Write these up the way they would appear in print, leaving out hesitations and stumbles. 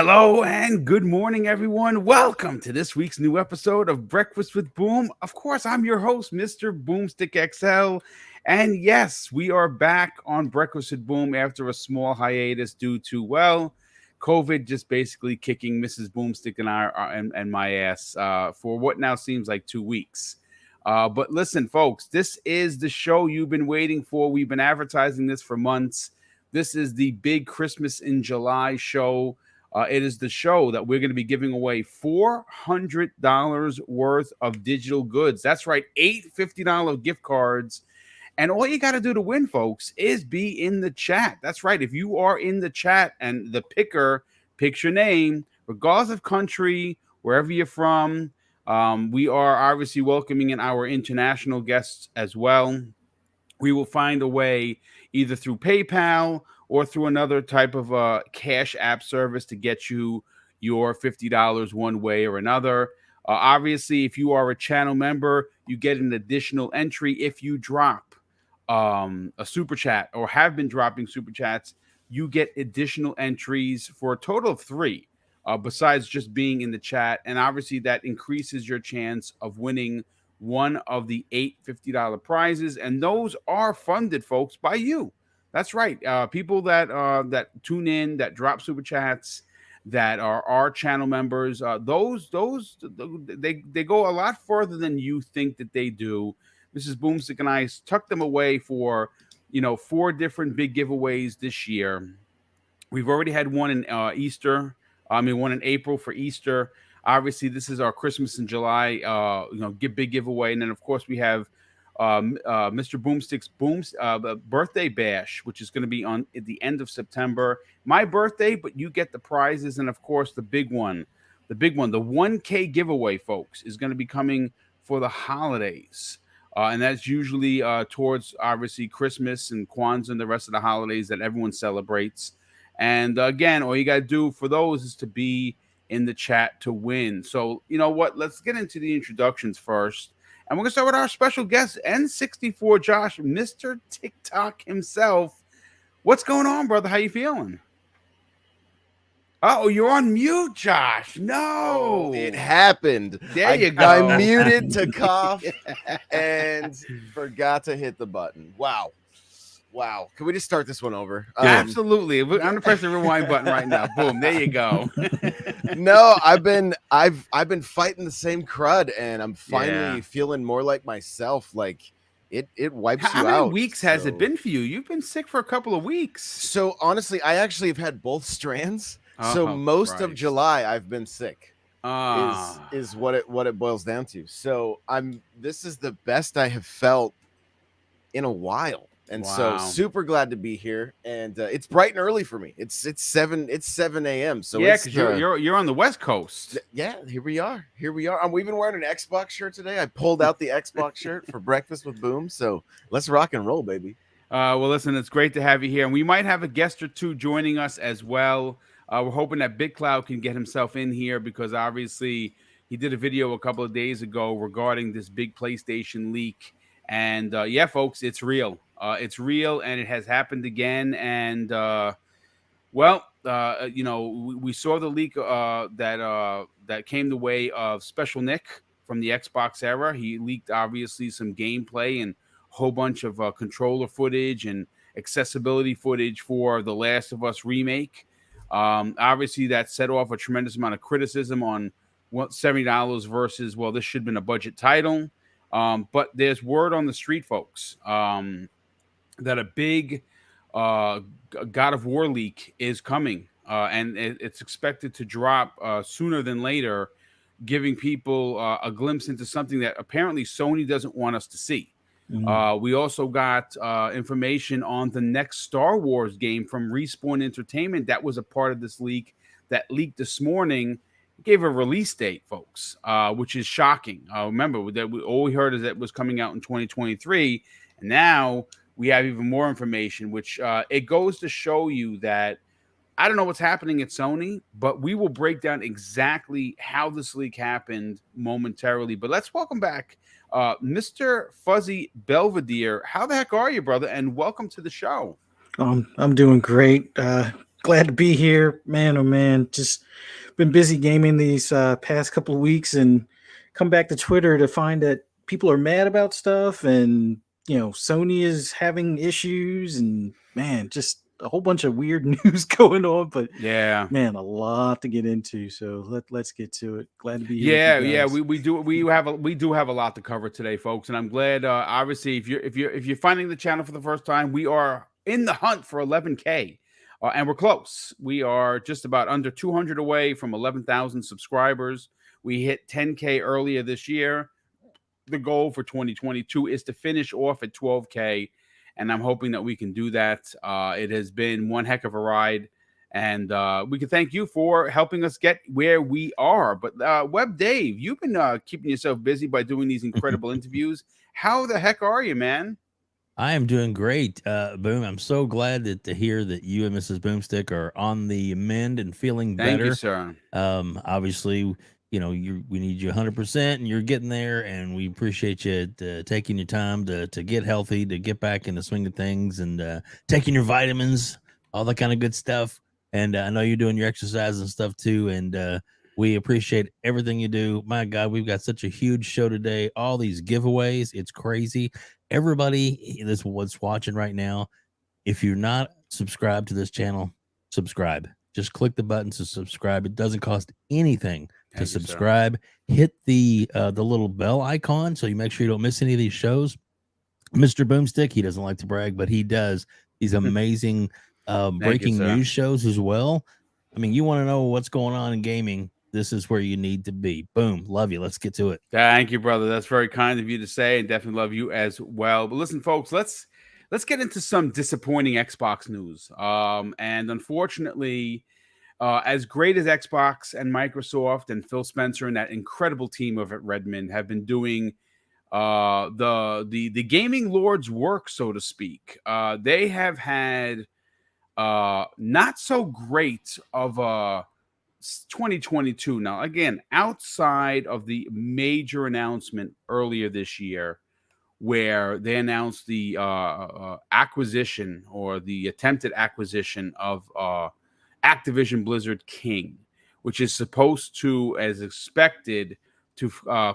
Hello and good morning, everyone. Welcome to this week's new episode of Breakfast with Boom. Of course, I'm your host, Mr. BoomStick XL. And yes, we are back on Breakfast with Boom after a small hiatus due to, well, COVID just basically kicking Mrs. Boomstick and and my ass for what now seems like 2 weeks. But listen, folks, this is the show you've been waiting for. We've been advertising this for months. This is the big Christmas in July show. It is the show that we're going to be giving away $400 worth of digital goods. That's right, 8 $50 gift cards. And all you got to do to win, folks, is be in the chat. That's right. If you are in the chat and the picker picks your name, regardless of country, wherever you're from, we are obviously welcoming in our international guests as well. We will find a way either through PayPal or through another type of cash app service to get you your $50 one way or another. Obviously, if you are a channel member, you get an additional entry if you drop a super chat or have been dropping super chats. You get additional entries for a total of 3, besides just being in the chat. And obviously, that increases your chance of winning one of the 8 $50 prizes, and those are funded, folks, by you. That's right. People that tune in, that drop super chats, that are our channel members. They go a lot further than you think that they do. Mrs. Boomstick and I tucked them away for 4 different big giveaways this year. We've already had one in one in April for Easter. Obviously, this is our Christmas in July, big giveaway, and then of course we have Mr. Boomstick's birthday bash, which is going to be on at the end of September. My birthday, but you get the prizes, and of course the big one, the 1K giveaway, folks, is going to be coming for the holidays, and that's usually towards obviously Christmas and Kwanzaa and the rest of the holidays that everyone celebrates. And again, all you got to do for those is to be in the chat to win. So, you know what? Let's get into the introductions first. And we're going to start with our special guest, N64 Josh, Mr. TikTok himself. What's going on, brother? How you feeling? Oh, you're on mute, Josh. No. Oh, it happened. There you go. I muted to cough and forgot to hit the button. Wow. Can we just start this one over? Absolutely. I'm gonna press the rewind button right now. Boom. There you go. No, I've been fighting the same crud, and I'm finally feeling more like myself. Like it wipes you out. How many weeks has it been for you? You've been sick for a couple of weeks. So honestly, I actually have had both strands. So most of July I've been sick. Is what it boils down to. So this is the best I have felt in a while. And so super glad to be here, and it's bright and early for me. It's 7 a.m. So yeah, because you're on the West Coast. Yeah, here we are. We've been wearing an Xbox shirt today. I pulled out the Xbox shirt for Breakfast with Boom. So let's rock and roll, baby. Well, listen, it's great to have you here, and we might have a guest or two joining us as well. We're hoping that Big Cloud can get himself in here because obviously he did a video a couple of days ago regarding this big PlayStation leak, and yeah, folks, it's real. It's real, and it has happened again. And we saw the leak that came the way of Special Nick from the Xbox era. He leaked obviously some gameplay and a whole bunch of controller footage and accessibility footage for the Last of Us remake. Obviously, that set off a tremendous amount of criticism on $70 versus, well, this should have been a budget title. But there's word on the street, folks, that a big God of War leak is coming, and it's expected to drop sooner than later, giving people a glimpse into something that apparently Sony doesn't want us to see. We also got information on the next Star Wars game from Respawn Entertainment that was a part of this leak that leaked this morning. It gave a release date, folks, which is shocking. Remember, that all we heard is that it was coming out in 2023, and now we have even more information, which it goes to show you that I don't know what's happening at Sony, but we will break down exactly how this leak happened momentarily. But let's welcome back Mr. Fuzzy Belvedere. How the heck are you, brother? And welcome to the show. I'm doing great. Glad to be here, man. Oh man, just been busy gaming these past couple of weeks, and come back to Twitter to find that people are mad about stuff, and Sony is having issues, and man, just a whole bunch of weird news going on. But Yeah. man, a lot to get into. So let's get to it. Glad to be here Yeah, with you guys. We do have a lot to cover today, folks, and I'm glad. Obviously, if you're finding the channel for the first time, we are in the hunt for 11K, and we're close. We are just about under 200 away from 11,000 subscribers. We hit 10K earlier this year. The goal for 2022 is to finish off at 12K, and I'm hoping that we can do that. It has been one heck of a ride. And we can thank you for helping us get where we are. But Web Dave, you've been keeping yourself busy by doing these incredible interviews. How the heck are you, man? I am doing great, Boom. I'm so glad to hear that you and Mrs. Boomstick are on the mend and feeling Thank better. you, sir. Obviously, we need you 100%, and you're getting there, and we appreciate you taking your time to get healthy, to get back in the swing of things, and taking your vitamins, all that kind of good stuff. And I know you're doing your exercise and stuff too, and we appreciate everything you do. My God, we've got such a huge show today. All these giveaways, it's crazy. Everybody that's what's watching right now, if you're not subscribed to this channel, subscribe. Just click the button to subscribe. It doesn't cost anything to subscribe. Hit the little bell icon so you make sure you don't miss any of these shows. Mr. Boomstick, he doesn't like to brag, but he does these amazing breaking news shows as well. I mean, you want to know what's going on in gaming, this is where you need to be. Boom. Love you. Let's get to it. Thank you, brother. That's very kind of you to say, and definitely love you as well. But listen, folks, let's get into some disappointing Xbox news. And unfortunately, as great as Xbox and Microsoft and Phil Spencer and that incredible team over at Redmond have been doing the gaming lord's work, so to speak, they have had not so great of a 2022. Now, again, outside of the major announcement earlier this year, where they announced the acquisition or the attempted acquisition of Activision Blizzard King, which is supposed to, as expected, to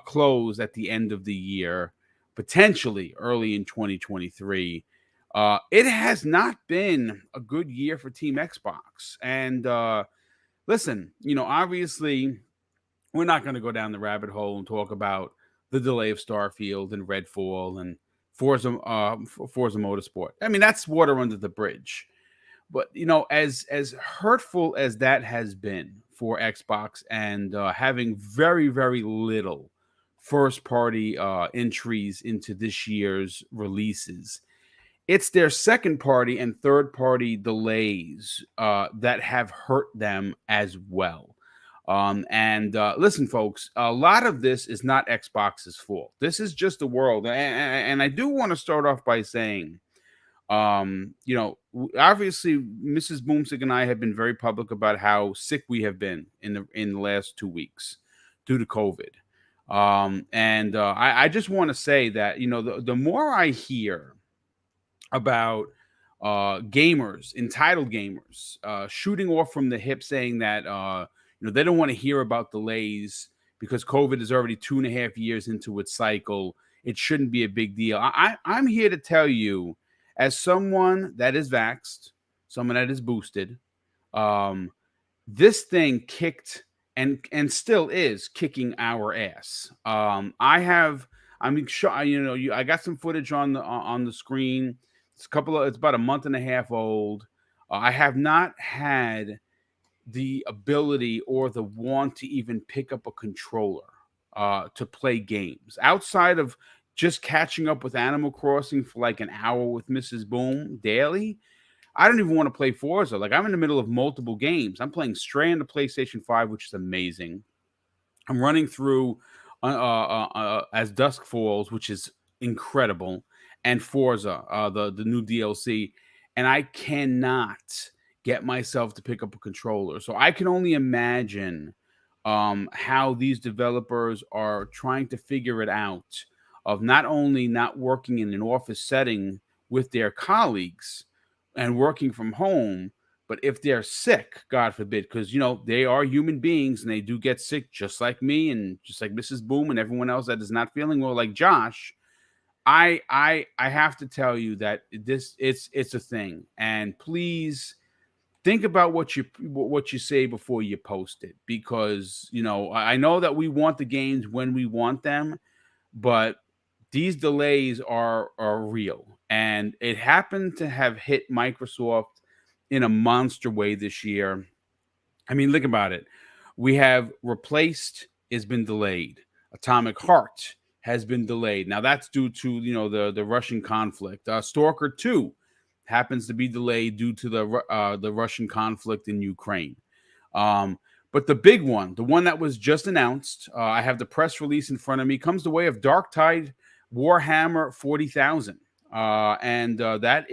close at the end of the year, potentially early in 2023. It has not been a good year for Team Xbox. And listen, obviously, we're not going to go down the rabbit hole and talk about the delay of Starfield and Redfall and Forza Motorsport. I mean, that's water under the bridge. But as hurtful as that has been for Xbox, and having very, very little first party entries into this year's releases, it's their second party and third party delays that have hurt them as well. And listen, folks, a lot of this is not Xbox's fault. This is just the world. And I do want to start off by saying, obviously Mrs. Boomstick and I have been very public about how sick we have been in the last 2 weeks due to COVID. And I just want to say that, the more I hear about gamers, entitled gamers, shooting off from the hip, saying that they don't want to hear about delays because COVID is already 2.5 years into its cycle. It shouldn't be a big deal. I'm here to tell you, as someone that is vaxxed, someone that is boosted, this thing kicked and still is kicking our ass. I got some footage on the screen. It's about a month and a half old. I have not had the ability or the want to even pick up a controller to play games outside of just catching up with Animal Crossing for like an hour with Mrs. Boom daily. I don't even want to play Forza. Like, I'm in the middle of multiple games. I'm playing Stray on the PlayStation 5, which is amazing. I'm running through As Dusk Falls, which is incredible, and Forza, the new DLC, and I cannot get myself to pick up a controller. So I can only imagine how these developers are trying to figure it out, of not only not working in an office setting with their colleagues and working from home, But if they're sick, God forbid, because they are human beings and they do get sick, just like me and just like Mrs. Boom and everyone else that is not feeling well, like Josh. I have to tell you that it's a thing, and please think about what you say before you post it, because I know that we want the games when we want them, but these delays are real, and it happened to have hit Microsoft in a monster way this year. I mean, think about it. We have Replaced has been delayed. Atomic Heart has been delayed. Now that's due to the Russian conflict. Stalker 2 happens to be delayed due to the Russian conflict in Ukraine. But the big one, the one that was just announced, I have the press release in front of me, comes the way of Darktide Warhammer 40,000. And that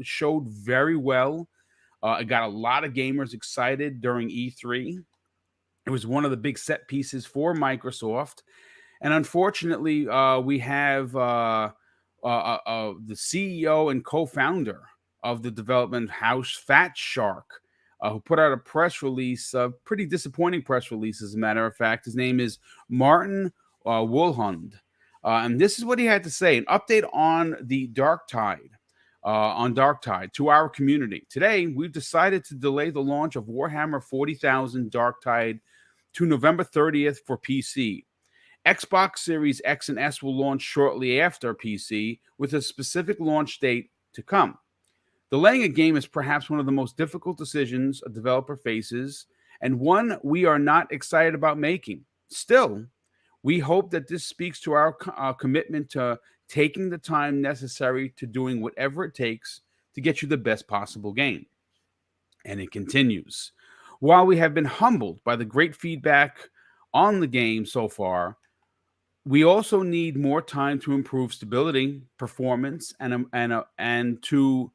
showed very well. It got a lot of gamers excited during E3. It was one of the big set pieces for Microsoft. And unfortunately, we have the CEO and co-founder of the development house, Fat Shark, who put out a press release, a pretty disappointing press release, as a matter of fact. His name is Martin Wohlhund. And this is what he had to say: an update on the Darktide. To our community. Today, we've decided to delay the launch of Warhammer 40,000 Darktide to November 30th for PC. Xbox Series X and S will launch shortly after PC, with a specific launch date to come. Delaying a game is perhaps one of the most difficult decisions a developer faces, and one we are not excited about making. Still, we hope that this speaks to our commitment to taking the time necessary to doing whatever it takes to get you the best possible game. And it continues. While we have been humbled by the great feedback on the game so far, we also need more time to improve stability, performance, and to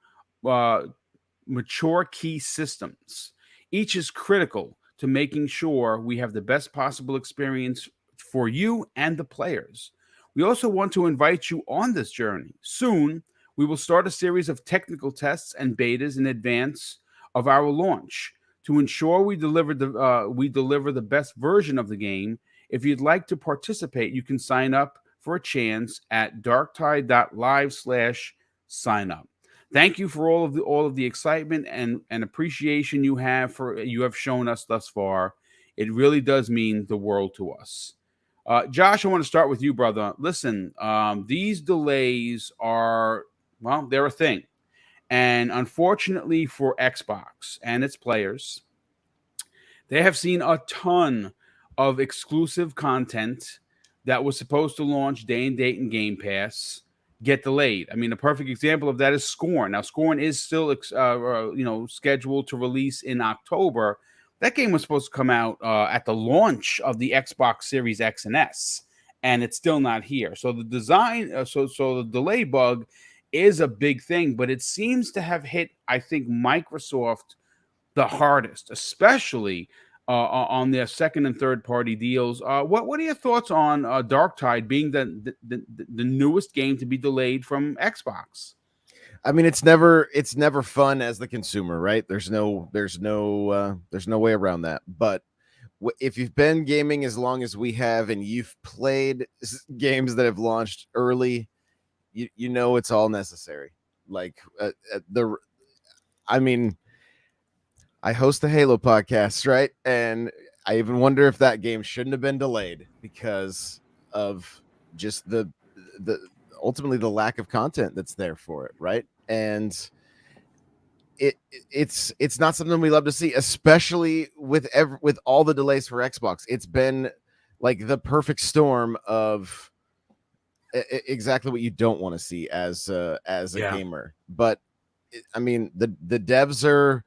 mature key systems. Each is critical to making sure we have the best possible experience for you and the players. We also want to invite you on this journey. Soon, we will start a series of technical tests and betas in advance of our launch to ensure we deliver the best version of the game. If you'd like to participate, you can sign up for a chance at darktide.live/signup. Thank you for all of the excitement and appreciation you have shown us thus far. It really does mean the world to us. Josh, I want to start with you, brother. Listen, these delays they're a thing. And unfortunately for Xbox and its players, they have seen a ton of exclusive content that was supposed to launch day and date in Game Pass get delayed. I mean, a perfect example of that is Scorn. Now, Scorn is still scheduled to release in October. That game was supposed to come out at the launch of the Xbox Series X and S, and it's still not here. So the the delay bug is a big thing, but it seems to have hit, I think, Microsoft the hardest, especially on their second and third party deals. What are your thoughts on Darktide being the newest game to be delayed from Xbox? I mean, it's never fun as the consumer, right? There's no way around that. But if you've been gaming as long as we have, and you've played games that have launched early, you know it's all necessary. Like I host the Halo podcast, right? And I even wonder if that game shouldn't have been delayed because of just the ultimately the lack of content that's there for it, right? And it's not something we love to see, especially with all the delays for Xbox. It's been like the perfect storm of exactly what you don't want to see as a gamer. But I mean, the devs are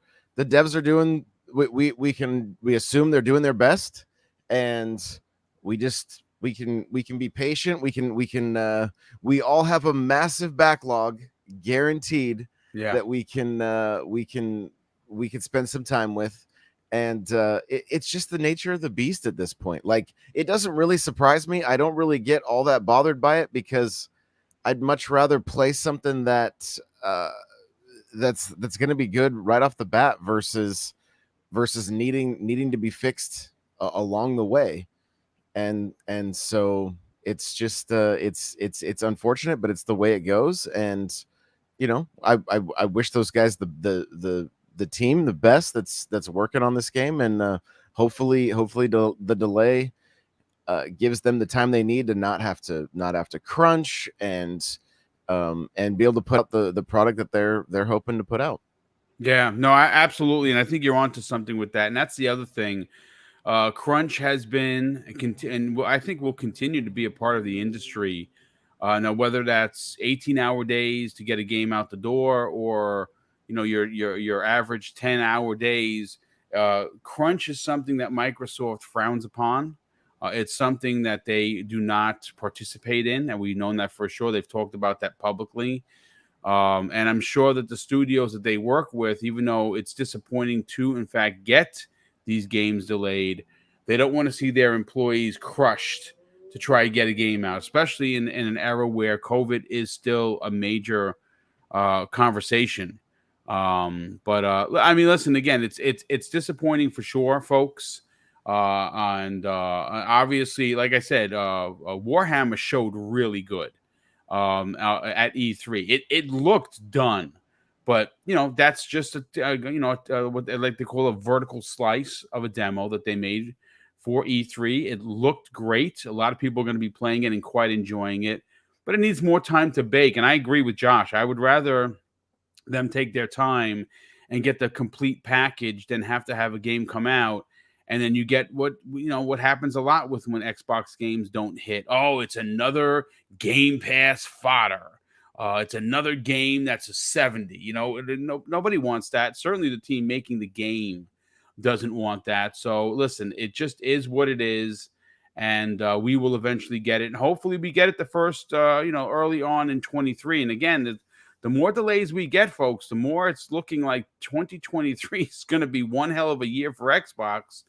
doing, we assume they're doing their best, and we can be patient. We all have a massive backlog guaranteed that we can spend some time with. And it's just the nature of the beast at this point. Like, it doesn't really surprise me. I don't really get all that bothered by it, because I'd much rather play something that that's going to be good right off the bat versus needing to be fixed along the way. And so it's just it's unfortunate, but it's the way it goes. And I wish those guys the team the best that's working on this game, and hopefully the delay gives them the time they need to not have to crunch and be able to put out the product that they're hoping to put out. Yeah, no, absolutely, and I think you're onto something with that. And that's the other thing. Crunch has been and I think will continue to be a part of the industry. Now, whether that's 18-hour days to get a game out the door, or your average 10-hour days, crunch is something that Microsoft frowns upon. It's something that they do not participate in, and we've known that for sure. They've talked about that publicly. And I'm sure that the studios that they work with, even though it's disappointing to, in fact, get these games delayed, they don't want to see their employees crushed to try to get a game out, especially in an era where COVID is still a major conversation. But I mean, listen, again, it's disappointing for sure, folks. And obviously, like I said, Warhammer showed really good at E3. It looked done, but that's just what they like to call a vertical slice of a demo that they made for E3. It looked great. A lot of people are going to be playing it and quite enjoying it, but it needs more time to bake. And I agree with Josh. I would rather them take their time and get the complete package than have to have a game come out and then you get what happens a lot with when Xbox games don't hit. Oh, it's another Game Pass fodder. It's another game that's a 70. Nobody wants that. Certainly the team making the game doesn't want that. So listen, it just is what it is. And we will eventually get it. And hopefully we get it the first, early on in 23. And again, the more delays we get, folks, the more it's looking like 2023 is going to be one hell of a year for Xbox,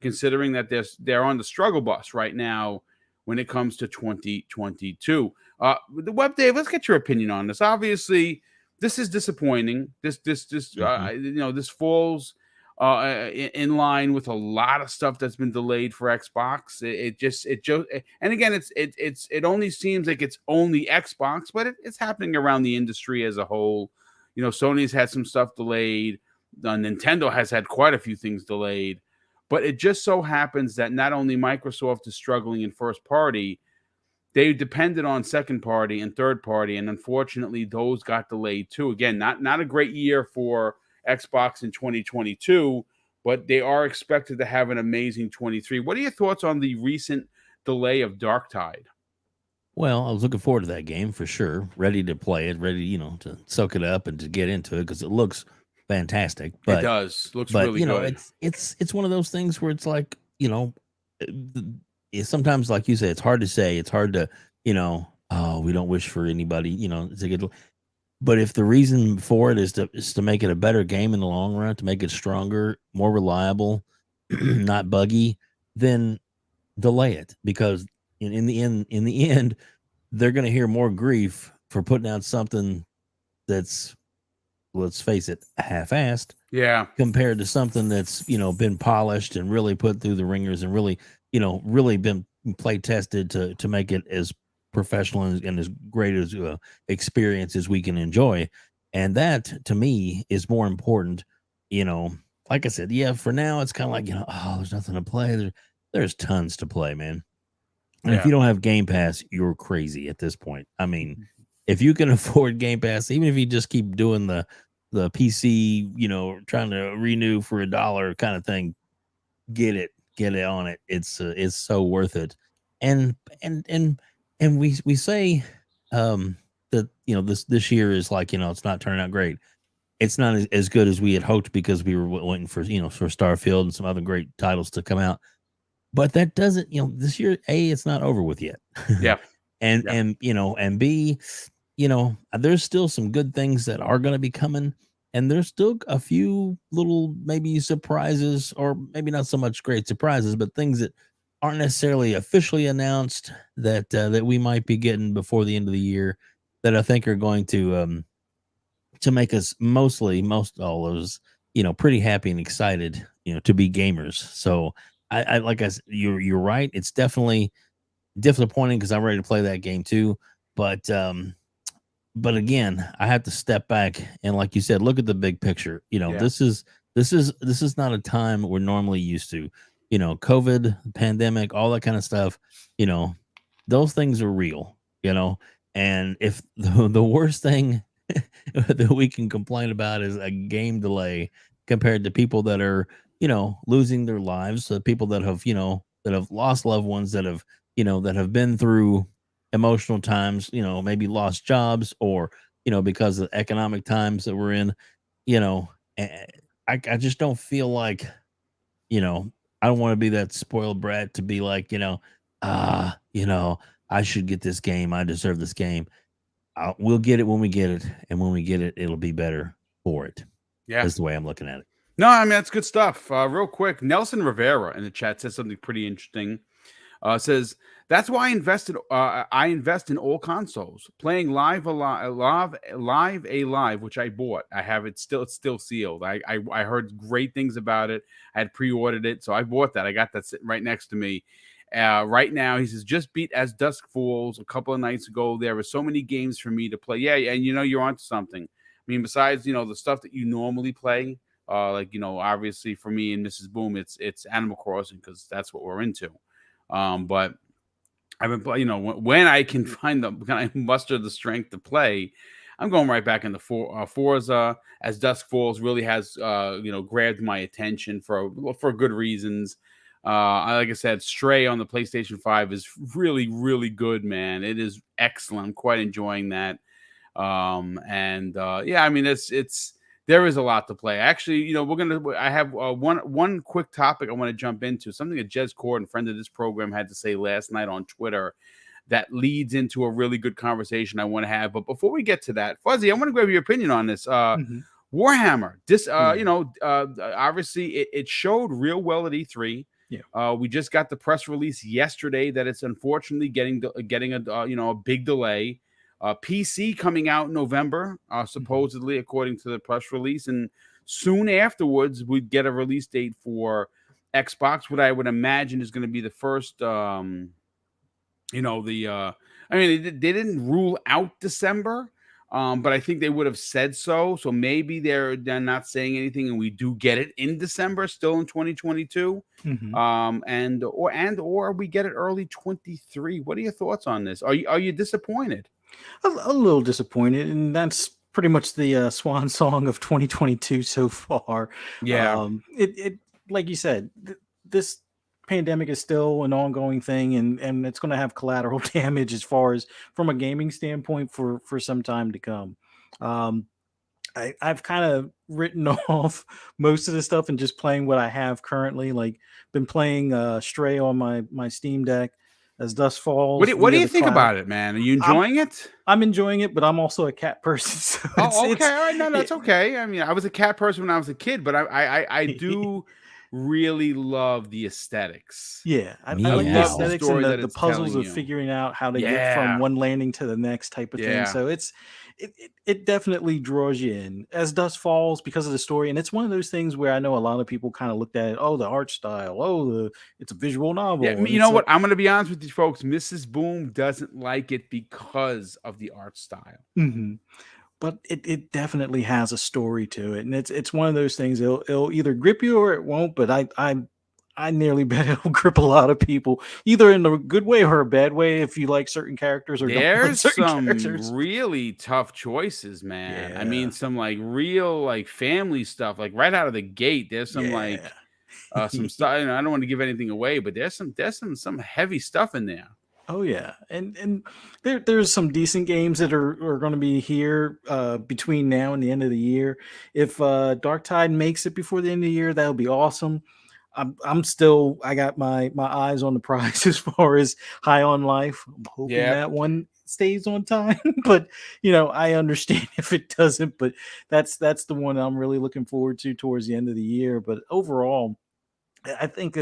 considering that they're on the struggle bus right now when it comes to 2022. The Web Dave, let's get your opinion on this. Obviously, this is disappointing. This falls in line with a lot of stuff that's been delayed for Xbox. And again, it only seems like it's only Xbox, but it's happening around the industry as a whole. Sony's had some stuff delayed. Nintendo has had quite a few things delayed. But it just so happens that not only Microsoft is struggling in first party, they depended on second party and third party, and unfortunately, those got delayed too. Again, not a great year for Xbox in 2022, but they are expected to have an amazing 23. What are your thoughts on the recent delay of Darktide? Well, I was looking forward to that game for sure. Ready to play it, ready, to soak it up and to get into it because it looks fantastic. But it does. Looks really good. It's one of those things where it's like, sometimes, like you say, it's hard to say. It's hard to, we don't wish for anybody, to get. But if the reason for it is to make it a better game in the long run, to make it stronger, more reliable, not buggy, then delay it, because in the end, they're going to hear more grief for putting out something that's, let's face it, half-assed. Yeah. Compared to something that's, been polished and really put through the ringers and really, really been play tested to make it as professional and as great as experience as we can enjoy. And that, to me, is more important. Like I said, yeah, for now, it's kind of like, there's nothing to play. There's tons to play, man. And if you don't have Game Pass, you're crazy at this point. I mean, if you can afford Game Pass, even if you just keep doing the PC, trying to renew for $1 kind of thing, get it on it. It's so worth it. And we say that this year is like, it's not turning out great. It's not as good as we had hoped because we were waiting for for Starfield and some other great titles to come out. But that doesn't, this year, A, it's not over with yet. Yeah. And B, there's still some good things that are going to be coming, and there's still a few little maybe surprises, or maybe not so much great surprises, but things that aren't necessarily officially announced that we might be getting before the end of the year that I think are going to to make us most all of us, pretty happy and excited, to be gamers. So I like I said, you're right. It's definitely disappointing because I'm ready to play that game too. But again, I have to step back and, like you said, look at the big picture. This is not a time we're normally used to. COVID, pandemic, all that kind of stuff. Those things are real. And if the worst thing that we can complain about is a game delay compared to people that are, losing their lives, people that have, that have lost loved ones, that have, that have been through emotional times, maybe lost jobs, or, because of the economic times that we're in, I just don't feel like, I don't want to be that spoiled brat to be like, I should get this game. I deserve this game. We'll get it when we get it. And when we get it, it'll be better for it. Yeah. That's the way I'm looking at it. No, I mean, that's good stuff. Real quick, Nelson Rivera in the chat says something pretty interesting. Says, that's why I invest in all consoles. Playing Live Alive, which I bought. I have it still. It's still sealed. I heard great things about it. I had pre-ordered it, so I bought that. I got that sitting right next to me. Right now, he says, just beat As Dusk Falls a couple of nights ago. There were so many games for me to play. Yeah, and you're onto something. I mean, besides the stuff that you normally play, obviously for me and Mrs. Boom, it's Animal Crossing because that's what we're into. But I've been playing, when I can when I muster the strength to play, I'm going right back into Forza. As Dusk Falls really has, grabbed my attention for good reasons. Like I said, Stray on the PlayStation 5 is really, really good, man. It is excellent. I'm quite enjoying that. I mean, there is a lot to play. Actually, I have one quick topic I want to jump into, something that Jez Corden, friend of this program, had to say last night on Twitter that leads into a really good conversation I want to have. But before we get to that, Fuzzy, I want to grab your opinion on this. Warhammer, this, obviously it showed real well at E3. Yeah. We just got the press release yesterday that it's unfortunately getting a big delay. PC coming out in November, supposedly, according to the press release, and soon afterwards we'd get a release date for Xbox. What I would imagine is going to be the first. They didn't rule out December, but I think they would have said so. So maybe they're not saying anything, and we do get it in December, still in 2022, or we get it early 23. What are your thoughts on this? Are you disappointed? A little disappointed, and that's pretty much the swan song of 2022 so far. Yeah, it like you said, this pandemic is still an ongoing thing, and it's going to have collateral damage as far as from a gaming standpoint for some time to come. I've kind of written off most of the stuff and just playing what I have currently. Like, been playing Stray on my Steam Deck. As Dusk Falls. What do you think about it, man? Are you enjoying it? I'm enjoying it, but I'm also a cat person. So okay. All right. No, that's okay. I mean, I was a cat person when I was a kid, but I do really love the aesthetics. Yeah, I like the aesthetics and the puzzles of figuring out how to get from one landing to the next type of thing. So it definitely draws you in. As Dusk Falls, because of the story, and it's one of those things where I know a lot of people kind of looked at it, the art style, it's a visual novel. Yeah, you know what? I'm going to be honest with you folks. Mrs. Boom doesn't like it because of the art style. Mm-hmm. But it definitely has a story to it, and it's one of those things. It'll either grip you or it won't. But I nearly bet it'll grip a lot of people, either in a good way or a bad way. If you like certain characters or there's some characters. Really tough choices, man. Yeah. I mean, some real family stuff, right out of the gate. There's some some stuff. I don't want to give anything away, but there's some heavy stuff in there. Oh yeah, and there's some decent games that are going to be here between now and the end of the year. If Dark Tide makes it before the end of the year, that'll be awesome. I got my eyes on the prize as far as High on Life. I'm hoping that one stays on time, but I understand if it doesn't. But that's the one I'm really looking forward to towards the end of the year. But overall, I think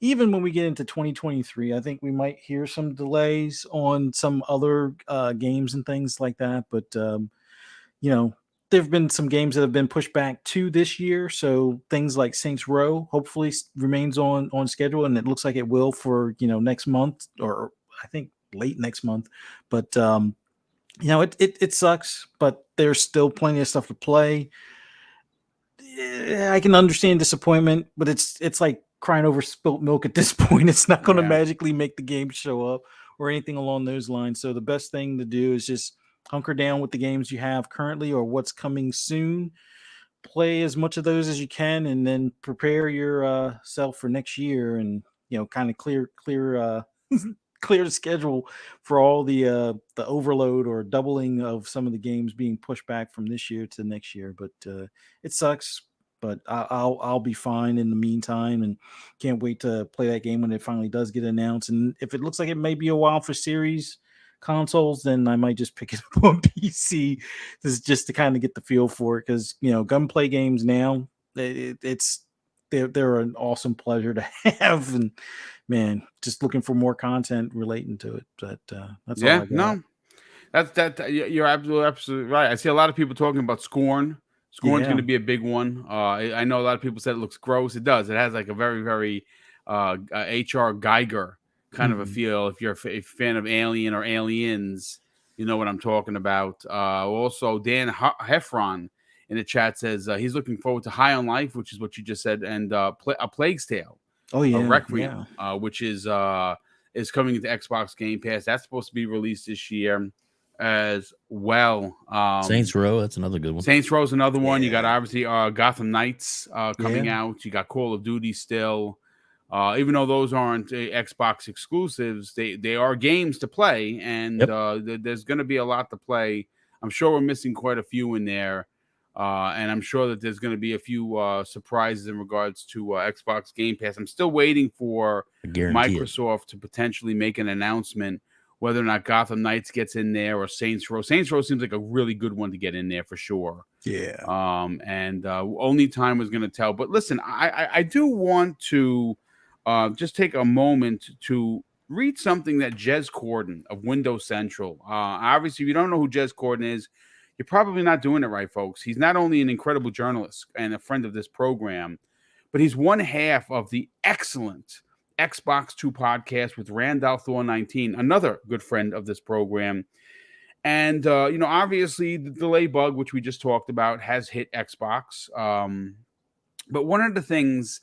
even when we get into 2023, I think we might hear some delays on some other games and things like that. But there have been some games that have been pushed back to this year. So things like Saints Row hopefully remains on schedule, and it looks like it will for next month, or I think late next month. But it sucks, but there's still plenty of stuff to play. I can understand disappointment, but it's like crying over spilt milk at this point. It's not going to magically make the game show up or anything along those lines. So the best thing to do is just hunker down with the games you have currently or what's coming soon. Play as much of those as you can, and then prepare your self for next year, and kind of clear clear the schedule for all the overload or doubling of some of the games being pushed back from this year to next year. But it sucks. But I'll be fine in the meantime, and can't wait to play that game when it finally does get announced. And if it looks like it may be a while for Series consoles, then I might just pick it up on PC, just to kind of get the feel for it. Because gunplay games now, they're an awesome pleasure to have, and man, just looking for more content relating to it. But that's all I got. No, you're absolutely right. I see a lot of people talking about Scorn. Scorn's going to be a big one. I know a lot of people said it looks gross. It does. It has like a very, very H.R. Geiger kind of a feel. If you're a fan of Alien or Aliens, you know what I'm talking about. Also, Dan Heffron in the chat says he's looking forward to High on Life, which is what you just said, and A Plague's Tale. Oh yeah, Requiem, which is coming into Xbox Game Pass. That's supposed to be released this year as well. Saints Row, that's another good one. Saints Row is another one. You got obviously Gotham Knights coming out. You got Call of Duty still. Even though those aren't Xbox exclusives, they are games to play, and there's going to be a lot to play. I'm sure we're missing quite a few in there, and I'm sure that there's going to be a few surprises in regards to Xbox Game Pass. I'm still waiting for Microsoft to potentially make an announcement whether or not Gotham Knights gets in there or Saints Row. Saints Row seems like a really good one to get in there for sure. Yeah. And only time was going to tell. But listen, I do want to just take a moment to read something that Jez Corden of Windows Central. Obviously, if you don't know who Jez Corden is, you're probably not doing it right, folks. He's not only an incredible journalist and a friend of this program, but he's one half of the excellent Xbox 2 podcast with Randolph Thor 19, another good friend of this program. And, obviously the delay bug, which we just talked about, has hit Xbox. But one of the things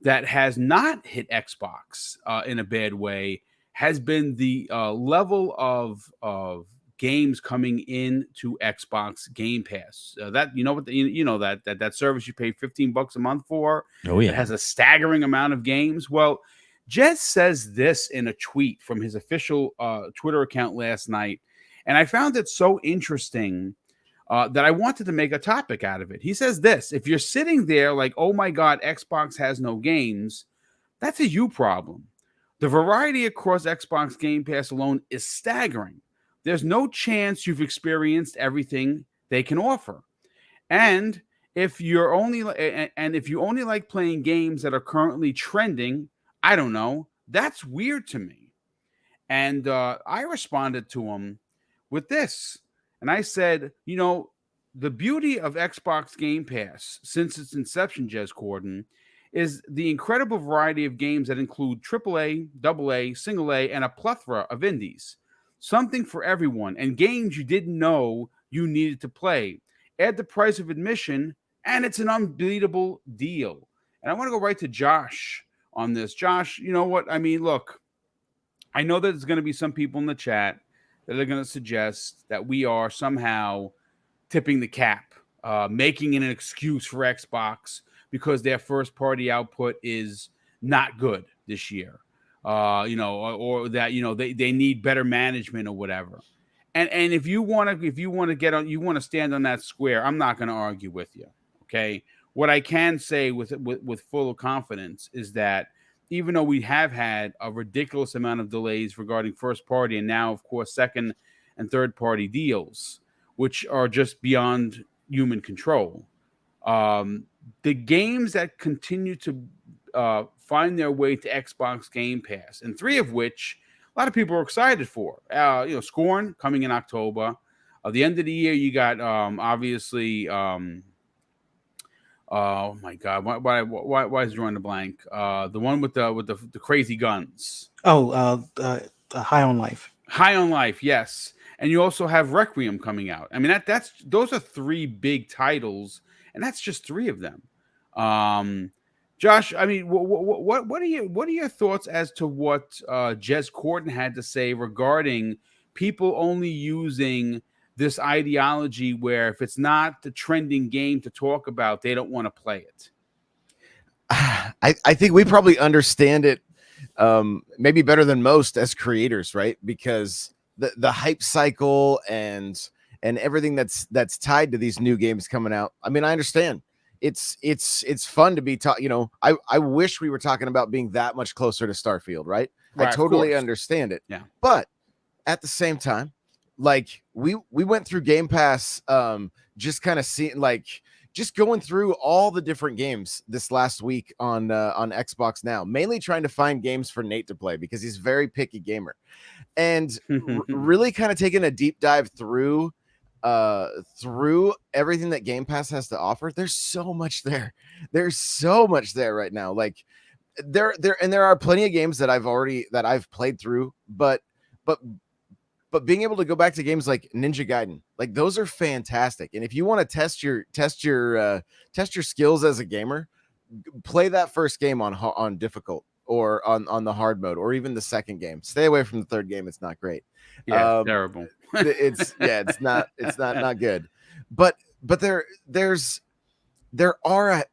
that has not hit Xbox in a bad way has been the level of games coming into Xbox Game Pass. That service you pay $15 a month for. Oh yeah, it has a staggering amount of games. Well, Jez says this in a tweet from his official Twitter account last night, and I found it so interesting that I wanted to make a topic out of it. He says this: if you're sitting there like, oh my God, Xbox has no games, that's a you problem. The variety across Xbox Game Pass alone is staggering. There's no chance you've experienced everything they can offer. And if you only like playing games that are currently trending, I don't know, that's weird to me. And I responded to him with this. And I said, the beauty of Xbox Game Pass since its inception, Jez Corden, is the incredible variety of games that include AAA, AA, single A, and a plethora of indies. Something for everyone, and games you didn't know you needed to play. Add the price of admission, and it's an unbeatable deal. And I want to go right to Josh on this. Josh, you know what? I mean, look, I know that there's going to be some people in the chat that are going to suggest that we are somehow tipping the cap, making it an excuse for Xbox because their first-party output is not good this year, or that they need better management or whatever. And if you want to stand on that square, I'm not going to argue with you. Okay, what I can say with full confidence is that even though we have had a ridiculous amount of delays regarding first-party and now, of course, second and third-party deals, which are just beyond human control, the games that continue to find their way to Xbox Game Pass, and three of which a lot of people are excited for. Scorn coming in October, The end of the year, you got obviously. Oh my God! Why is drawing the blank? The one with the crazy guns. High on Life. High on Life, yes. And you also have Requiem coming out. I mean, those are 3 big titles, and that's just 3 of them. Josh, I mean, what are your thoughts as to what Jez Corden had to say regarding people only using this ideology where if it's not the trending game to talk about, they don't want to play it? I think we probably understand it maybe better than most as creators, right? Because the hype cycle and everything that's tied to these new games coming out. I mean, I understand. It's fun to be taught. You know, I wish we were talking about being that much closer to Starfield, right? I totally understand it. Yeah. But at the same time, like we went through Game Pass, just kind of seeing just going through all the different games this last week on Xbox Now, mainly trying to find games for Nate to play because he's a very picky gamer, and really kind of taking a deep dive through everything that Game Pass has to offer. There's so much there. There's so much there right now. Like there are plenty of games that I've played through, but being able to go back to games like Ninja Gaiden, like those are fantastic. And if you want to test your skills as a gamer, play that first game on difficult or on the hard mode, or even the second game. Stay away from the third game. It's not great. Yeah, terrible. It's not good. But there are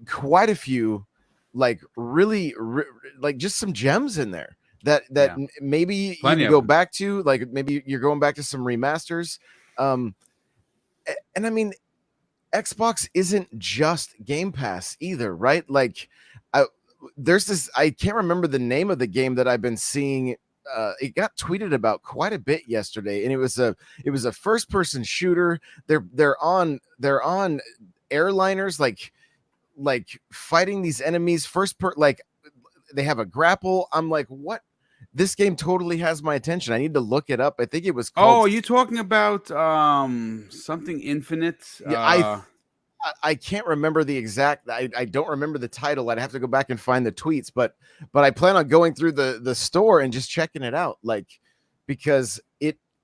quite a few like really like just some gems in there that maybe you can go back to, like maybe you're going back to some remasters. And I mean, Xbox isn't just Game Pass either, right? Like there's this, I can't remember the name of the game that I've been seeing. It got tweeted about quite a bit yesterday, and it was a first person shooter. They're on airliners, like fighting these enemies like they have a grapple. I'm like, what? This game totally has my attention. I need to look it up. I think it was called... Oh, are you talking about something Infinite? Yeah, I can't remember the exact. I don't remember the title. I'd have to go back and find the tweets, but I plan on going through the store and just checking it out, like, because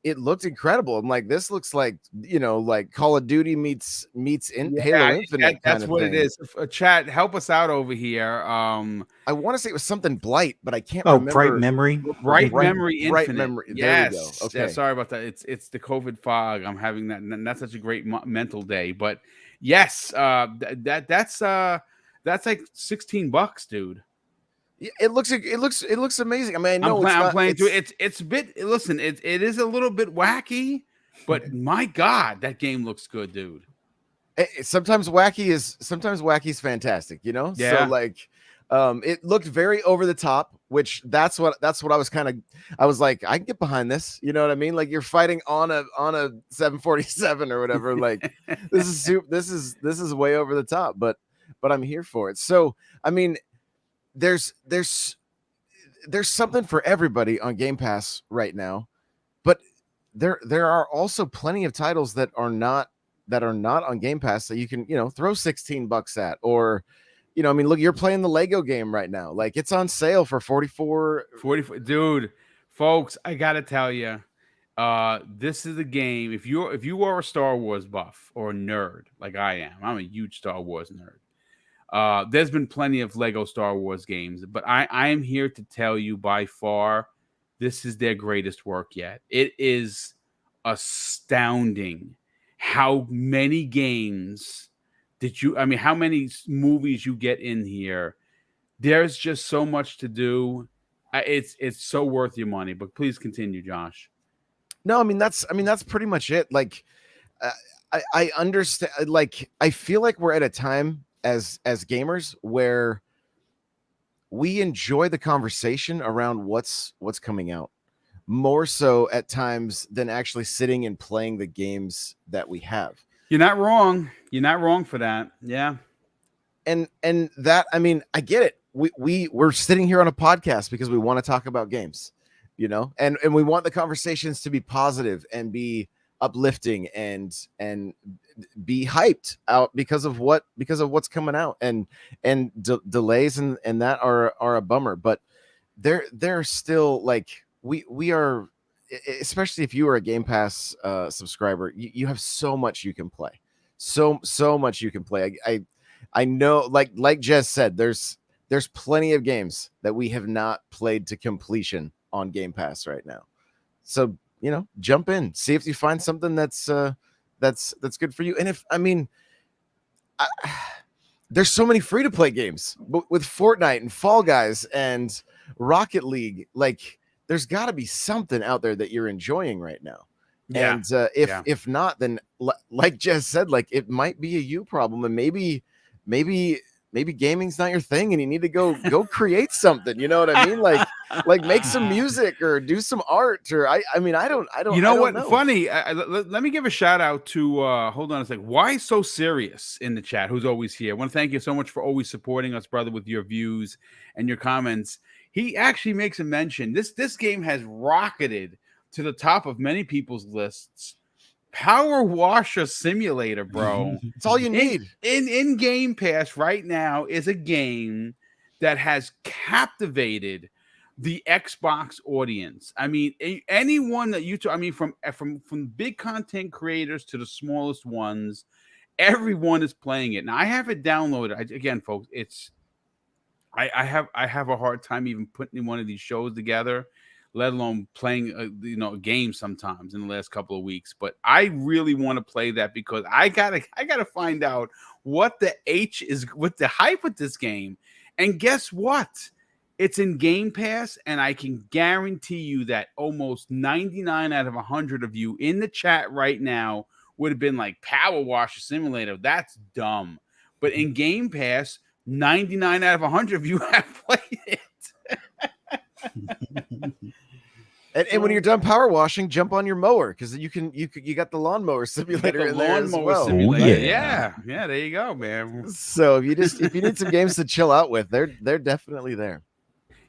it looked incredible. I'm like, this looks like, you know, like Call of Duty meets Halo Infinite. That's what it is. Chat, help us out over here. I want to say it was something Blight, but I can't remember. Bright Memory. Bright Memory Infinite. Bright Memory. Yes. There we go. Okay. Yeah, sorry about that. It's the COVID fog. I'm having that, and that's such a great mental day. But yes, that's like $16, dude. It looks amazing. I mean, I'm playing through it. It's a bit. Listen, it is a little bit wacky, but my God, that game looks good, dude. Sometimes wacky is fantastic, you know. Yeah. So like, it looked very over the top, which that's what I was like, I can get behind this. You know what I mean? Like you're fighting on a 747 or whatever. Like this is way over the top, but I'm here for it. So I mean, there's something for everybody on Game Pass right now, but there are also plenty of titles that are not on Game Pass that you can, you know, throw $16 at, or, you know, I mean, look, you're playing the Lego game right now. Like it's on sale for 44. Dude, folks, I gotta tell you, this is a game. If you are a Star Wars buff or a nerd like I am, I'm a huge Star Wars nerd. There's been plenty of Lego Star Wars games, but I am here to tell you by far, this is their greatest work yet. It is astounding how many games how many movies you get in here. There's just so much to do. It's so worth your money, but please continue, Josh. No, I mean, that's pretty much it. Like, I understand, like, I feel like we're at a time as gamers where we enjoy the conversation around what's coming out more so at times than actually sitting and playing the games that we have. You're not wrong. You're not wrong for that. Yeah. And that, I mean, I get it. We're sitting here on a podcast because we want to talk about games, you know, and we want the conversations to be positive and be uplifting and be hyped out because of what's coming out, and delays and that are a bummer, but they're still like we are, especially if you are a Game Pass subscriber, you have so much you can play, so much you can play. I know, like Jez said, there's plenty of games that we have not played to completion on Game Pass right now. So, jump in, see if you find something that's good for you. And there's so many free to play games, but with Fortnite and Fall Guys and Rocket League, like there's got to be something out there that you're enjoying right now. Yeah. And if not, then like Jess said, like it might be a you problem, and maybe gaming's not your thing, and you need to go create something. You know what I mean? Like make some music or do some art, or I don't. You know what? Funny. Let me give a shout out to hold on a sec. Why So Serious in the chat? Who's always here? I want to thank you so much for always supporting us, brother, with your views and your comments. He actually makes a mention. This game has rocketed to the top of many people's lists. Power Washer Simulator, bro. It's all you need. In Game Pass right now is a game that has captivated the Xbox audience. I mean, anyone that from big content creators to the smallest ones, everyone is playing it. Now I have it downloaded. Again, folks, I have a hard time even putting one of these shows together, let alone playing a game sometimes in the last couple of weeks. But I really want to play that because I gotta find out what the H is with the hype with this game. And guess what? It's in Game Pass, and I can guarantee you that almost 99 out of 100 of you in the chat right now would have been like, Power Washer Simulator, that's dumb. But in Game Pass, 99 out of 100 of you have played it. And when you're done power washing, jump on your mower, because you got the lawnmower simulator in there as well. Yeah, there you go, man. So if you need some games to chill out with, they're definitely there.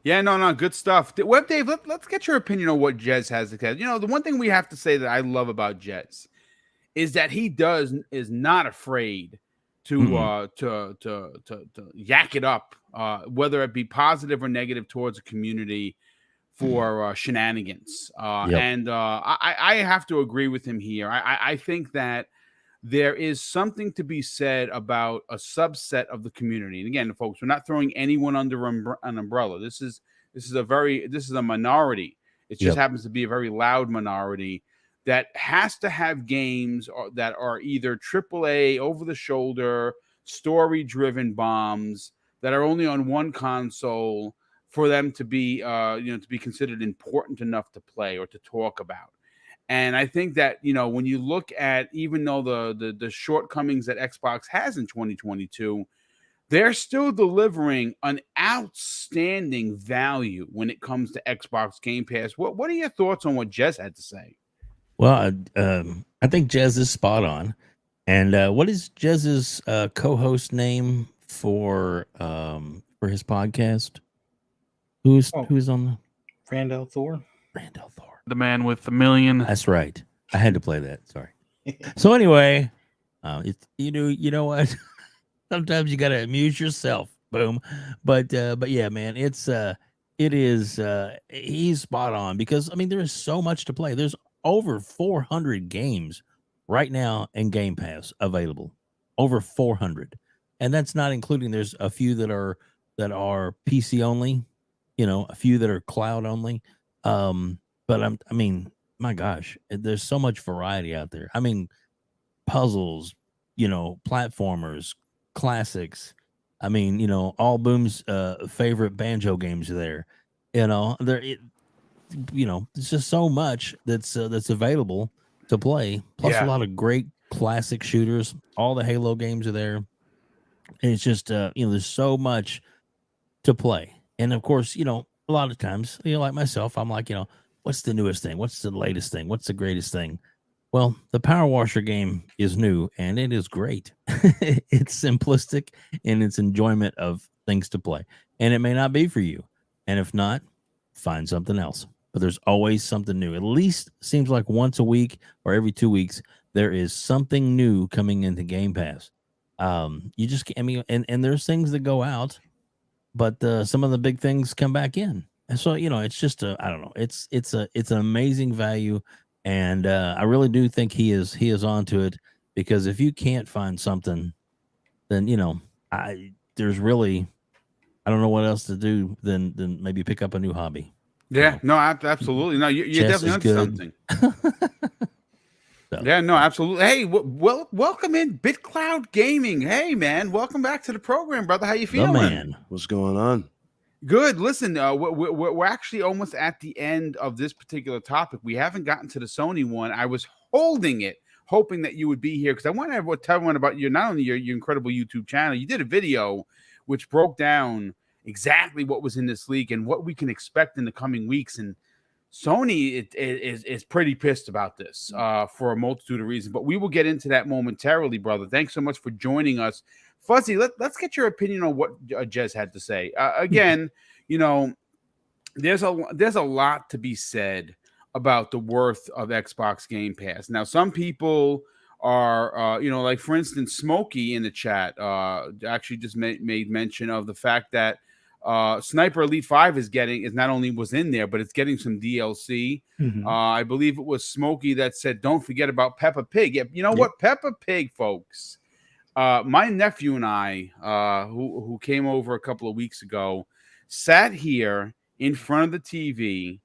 Yeah, no, good stuff. Web Dave, let's get your opinion on what Jez has to say. The one thing we have to say that I love about Jez is that he is not afraid to yak it up, whether it be positive or negative towards a community for shenanigans. And I have to agree with him here. I think that there is something to be said about a subset of the community. And again, folks, we're not throwing anyone under an umbrella. This is a minority. It just happens to be a very loud minority that has to have games that are either AAA, over-the-shoulder, story-driven bombs that are only on one console for them to be, to be considered important enough to play or to talk about. And I think that, when you look at, even though the shortcomings that Xbox has in 2022, they're still delivering an outstanding value when it comes to Xbox Game Pass. What are your thoughts on what Jez had to say? Well, I think Jez is spot on. And what is Jez's co-host name for his podcast? Who's on the Randall Thor? Randall Thor, the man with the million. That's right. I had to play that. Sorry. So anyway, it's you know what? Sometimes you gotta amuse yourself. Boom. But yeah, man, it is he's spot on, because there is so much to play. There's over 400 games right now in Game Pass available. Over 400. And that's not including, there's a few that are PC only, a few that are cloud only. But my gosh, there's so much variety out there. Puzzles, platformers, classics. All Boom's favorite banjo games are there. There's just so much that's available to play. Plus a lot of great classic shooters. All the Halo games are there. And it's just there's so much to play. And of course, a lot of times, like myself, I'm like, what's the newest thing? What's the latest thing? What's the greatest thing? Well, the Power Washer game is new, and it is great. It's simplistic in its enjoyment of things to play. And it may not be for you. And if not, find something else. but there's always something new. At least seems like once a week or every 2 weeks, there is something new coming into Game Pass. You just, I mean, and there's things that go out, but some of the big things come back in. And so, it's just I don't know. It's an amazing value. And I really do think he is onto it, because if you can't find something, then, there's really, I don't know what else to do than maybe pick up a new hobby. Yeah, no, absolutely. No, you're definitely onto something. So. Yeah, no, absolutely. Hey, welcome in BitCloud Gaming. Hey, man, welcome back to the program, brother. How you feeling? Man, what's going on? Good. Listen, we're actually almost at the end of this particular topic. We haven't gotten to the Sony one. I was holding it, hoping that you would be here, because I want to tell everyone about not only your incredible YouTube channel. You did a video which broke down exactly what was in this leak and what we can expect in the coming weeks. And Sony is pretty pissed about this for a multitude of reasons, but we will get into that momentarily, brother. Thanks so much for joining us. Fuzzy, let's get your opinion on what Jez had to say. Again, there's a lot to be said about the worth of Xbox Game Pass. Now, some people are, like, for instance, Smokey in the chat actually just made mention of the fact that Sniper Elite 5 is not only was in there, but it's getting some DLC. Mm-hmm. I believe it was Smokey that said, don't forget about Peppa Pig. Yeah, what? Peppa Pig, folks. My nephew and I, who came over a couple of weeks ago, sat here in front of the TV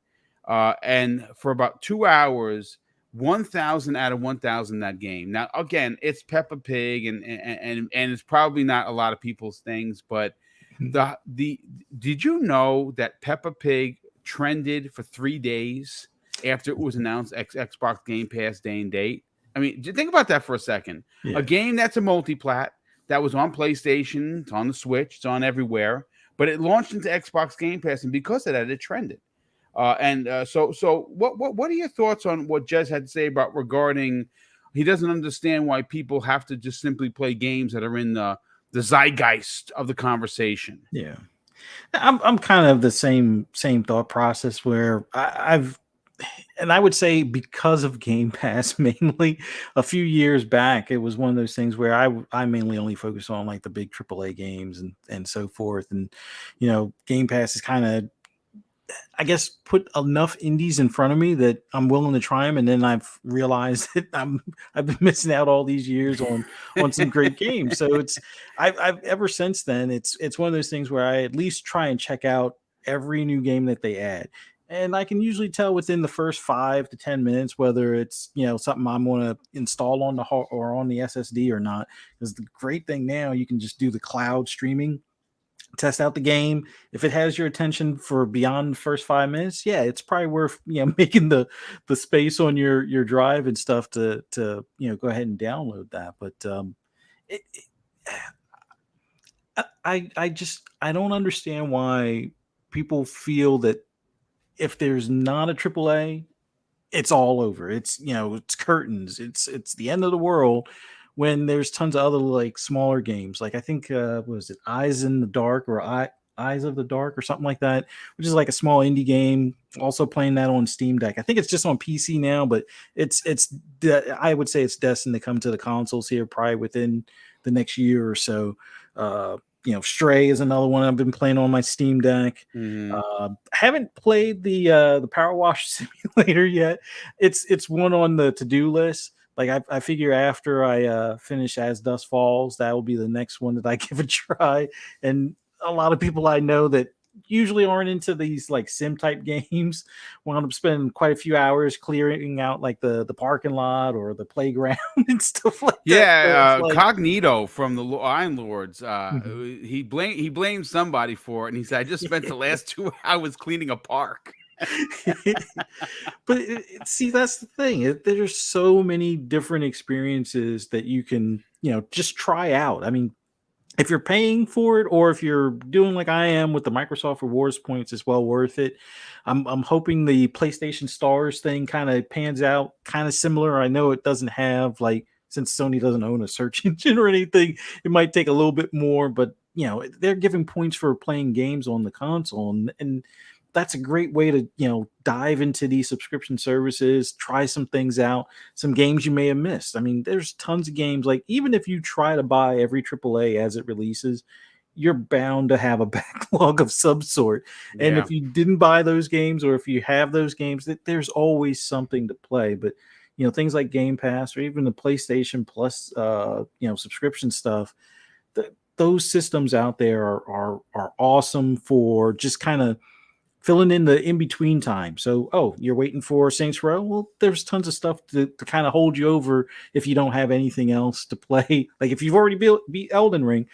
and for about 2 hours, 1,000 out of 1,000 that game. Now, again, it's Peppa Pig, and it's probably not a lot of people's things, but did you know that Peppa Pig trended for 3 days after it was announced Xbox Game Pass day and date? I mean, think about that for a second. Yeah. A game that's a multi-plat, that was on PlayStation, it's on the Switch, it's on everywhere, but it launched into Xbox Game Pass, and because of that, it trended. So what are your thoughts on what Jez had to say about regarding he doesn't understand why people have to just simply play games that are in the zeitgeist of the conversation? Yeah, I'm kind of the same thought process where I would say, because of Game Pass, mainly a few years back, it was one of those things where I mainly only focus on like the big AAA games and so forth. And, Game Pass is kind of, I guess, put enough indies in front of me that I'm willing to try them. And then I've realized that I've been missing out all these years on some great games. So I've ever since then, it's one of those things where I at least try and check out every new game that they add. And I can usually tell within the first 5 to 10 minutes whether it's something I'm going to install on the or on the SSD or not. Because the great thing now, you can just do the cloud streaming, test out the game. If it has your attention for beyond the first 5 minutes, yeah, it's probably worth making the space on your drive and stuff to go ahead and download that. But I don't understand why people feel that if there's not a AAA, it's all over. It's it's curtains. It's the end of the world, when there's tons of other like smaller games. Like I think what was it, Eyes in the Dark or Eyes of the Dark or something like that, which is like a small indie game. Also playing that on Steam Deck. I think it's just on PC now, but I would say it's destined to come to the consoles here probably within the next year or so. Stray is another one I've been playing on my Steam Deck. Mm-hmm. Haven't played the Power Wash Simulator yet. It's one on the to-do list. Like I figure after I finish As Dusk Falls, that will be the next one that I give a try. And a lot of people I know that usually aren't into these like sim type games wound up spending quite a few hours clearing out like the parking lot or the playground and stuff like that. Yeah, Cognito from the Iron Lords, he blamed somebody for it, and he said, I just spent the last 2 hours cleaning a park. But see, that's the thing. There's so many different experiences that you can just try out. I mean, if you're paying for it, or if you're doing like I am with the Microsoft rewards points, it's well worth it. I'm hoping the PlayStation Stars thing kind of pans out kind of similar. I know it doesn't have, like, since Sony doesn't own a search engine or anything, it might take a little bit more, but they're giving points for playing games on the console, and that's a great way to, dive into these subscription services, try some things out, some games you may have missed. I mean, there's tons of games. Like, even if you try to buy every AAA as it releases, you're bound to have a backlog of some sort. And if you didn't buy those games, or if you have those games, there's always something to play. But things like Game Pass or even the PlayStation Plus, subscription stuff, those systems out there are awesome for just kind of filling in the in-between time. So, you're waiting for Saints Row? Well, there's tons of stuff to kind of hold you over if you don't have anything else to play. Like, if you've already beat Elden Ring,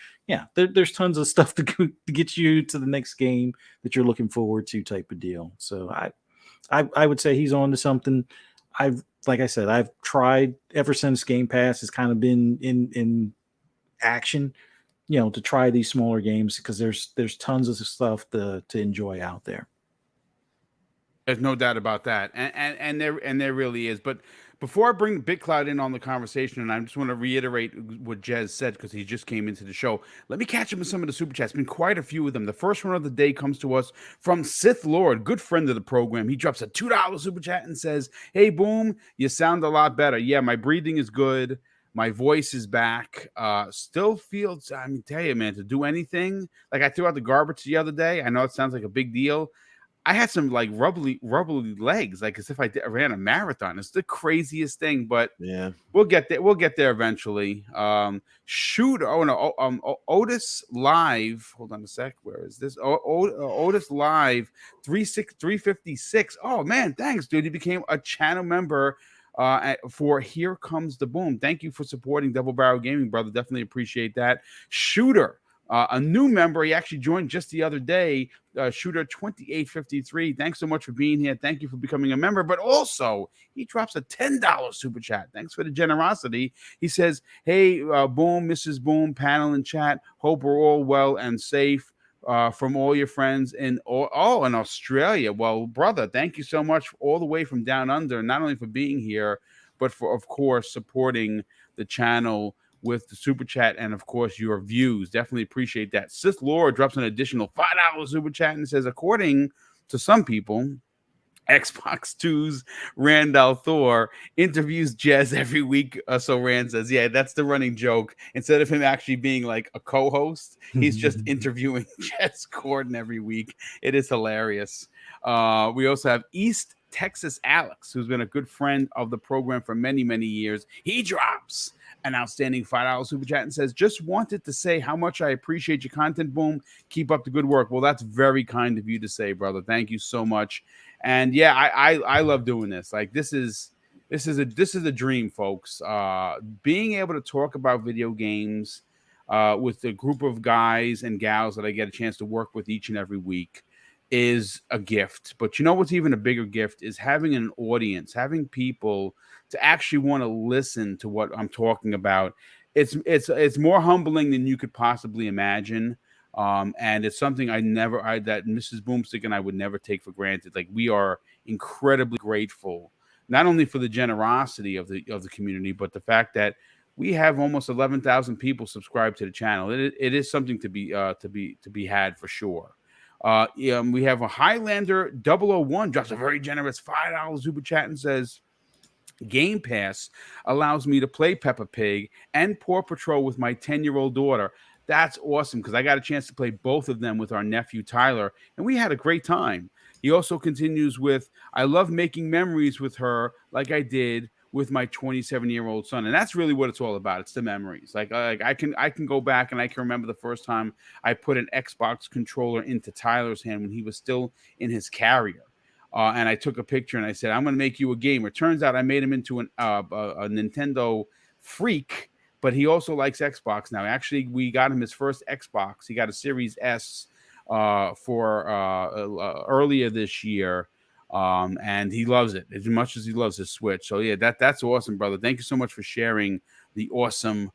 there's tons of stuff to get you to the next game that you're looking forward to, type of deal. So I would say he's on to something. Like I said, I've tried ever since Game Pass has kind of been in action, to try these smaller games, because there's tons of stuff to enjoy out there. There's no doubt about that, and there really is. But before I bring BitCloud in on the conversation, and I just want to reiterate what Jez said, because he just came into the show. Let me catch him with some of the super chats. Been quite a few of them. The first one of the day comes to us from Sith Lord, good friend of the program. He drops a $2 super chat and says, "Hey, Boom, you sound a lot better. Yeah, my breathing is good. My voice is back. Still feels, I mean, tell you, man, to do anything. Like, I threw out the garbage the other day. I know it sounds like a big deal. I had some like rubbly legs, like as if I ran a marathon. It's the craziest thing, but we'll get there. We'll get there eventually. Otis Live. Hold on a sec. Where is this? Otis Live 356. Oh man, thanks, dude. He became a channel member for Here Comes the Boom. Thank you for supporting Double Barrel Gaming, brother. Definitely appreciate that. Shooter. A new member, he actually joined just the other day, Shooter 2853. Thanks so much for being here. Thank you for becoming a member. But also, he drops a $10 super chat. Thanks for the generosity. He says, "Hey, Boom, Mrs. Boom, panel and chat. Hope we're all well and safe from all your friends in Australia." Well, brother, thank you so much all the way from down under, not only for being here, but for, of course, supporting the channel with the super chat and, of course, your views. Definitely appreciate that. Sith Lord drops an additional $5 super chat and says, according to some people, Xbox 2's Randall Thor interviews Jez every week. So Rand says, yeah, that's the running joke. Instead of him actually being like a co-host, he's just interviewing Jez Corden every week. It is hilarious. We also have East Texas Alex, who's been a good friend of the program for many, many years. He drops an outstanding $5 super chat and says, "Just wanted to say how much I appreciate your content, Boom. Keep up the good work." Well, that's very kind of you to say, brother. Thank you so much. And yeah, I love doing this. Like, this is a dream, folks. Being able to talk about video games with a group of guys and gals that I get a chance to work with each and every week is a gift. But you know what's even a bigger gift is having an audience, having people to actually want to listen to what I'm talking about. It's more humbling than you could possibly imagine. And it's something that Mrs. BoomStick and I would never take for granted. Like, we are incredibly grateful, not only for the generosity of the community, but the fact that we have almost 11,000 people subscribed to the channel. It is something to be had for sure. We have a Highlander 001 drops a very generous $5 super chat and says, "Game Pass allows me to play Peppa Pig and Paw Patrol with my 10-year-old daughter. That's awesome, because I got a chance to play both of them with our nephew Tyler, and we had a great time." He also continues with, "I love making memories with her like I did with my 27-year-old son." And that's really what it's all about. It's the memories. Like I can go back and I can remember the first time I put an Xbox controller into Tyler's hand when he was still in his carrier. And I took a picture and I said, "I'm going to make you a gamer." Turns out I made him into a Nintendo freak, but he also likes Xbox now. Actually, we got him his first Xbox. He got a Series S earlier this year. And he loves it as much as he loves his Switch. So yeah, that's awesome, brother. Thank you so much for sharing the awesome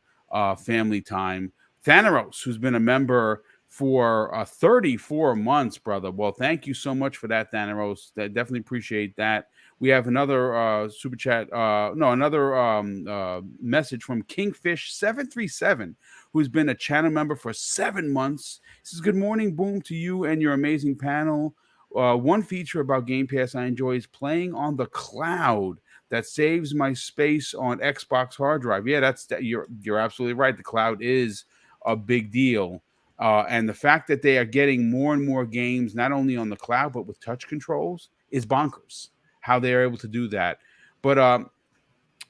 family time. Thanaros, who's been a member for 34 months, brother. Well, thank you so much for that, Thanaros. Definitely appreciate that. We have another super chat. Another message from Kingfish737, who's been a channel member for 7 months. He says, "Good morning, Boom, to you and your amazing panel. One feature about Game Pass I enjoy is playing on the cloud. That saves my space on Xbox hard drive. Yeah, you're absolutely right. The cloud is a big deal. And the fact that they are getting more and more games, not only on the cloud, but with touch controls, is bonkers. How they are able to do that. But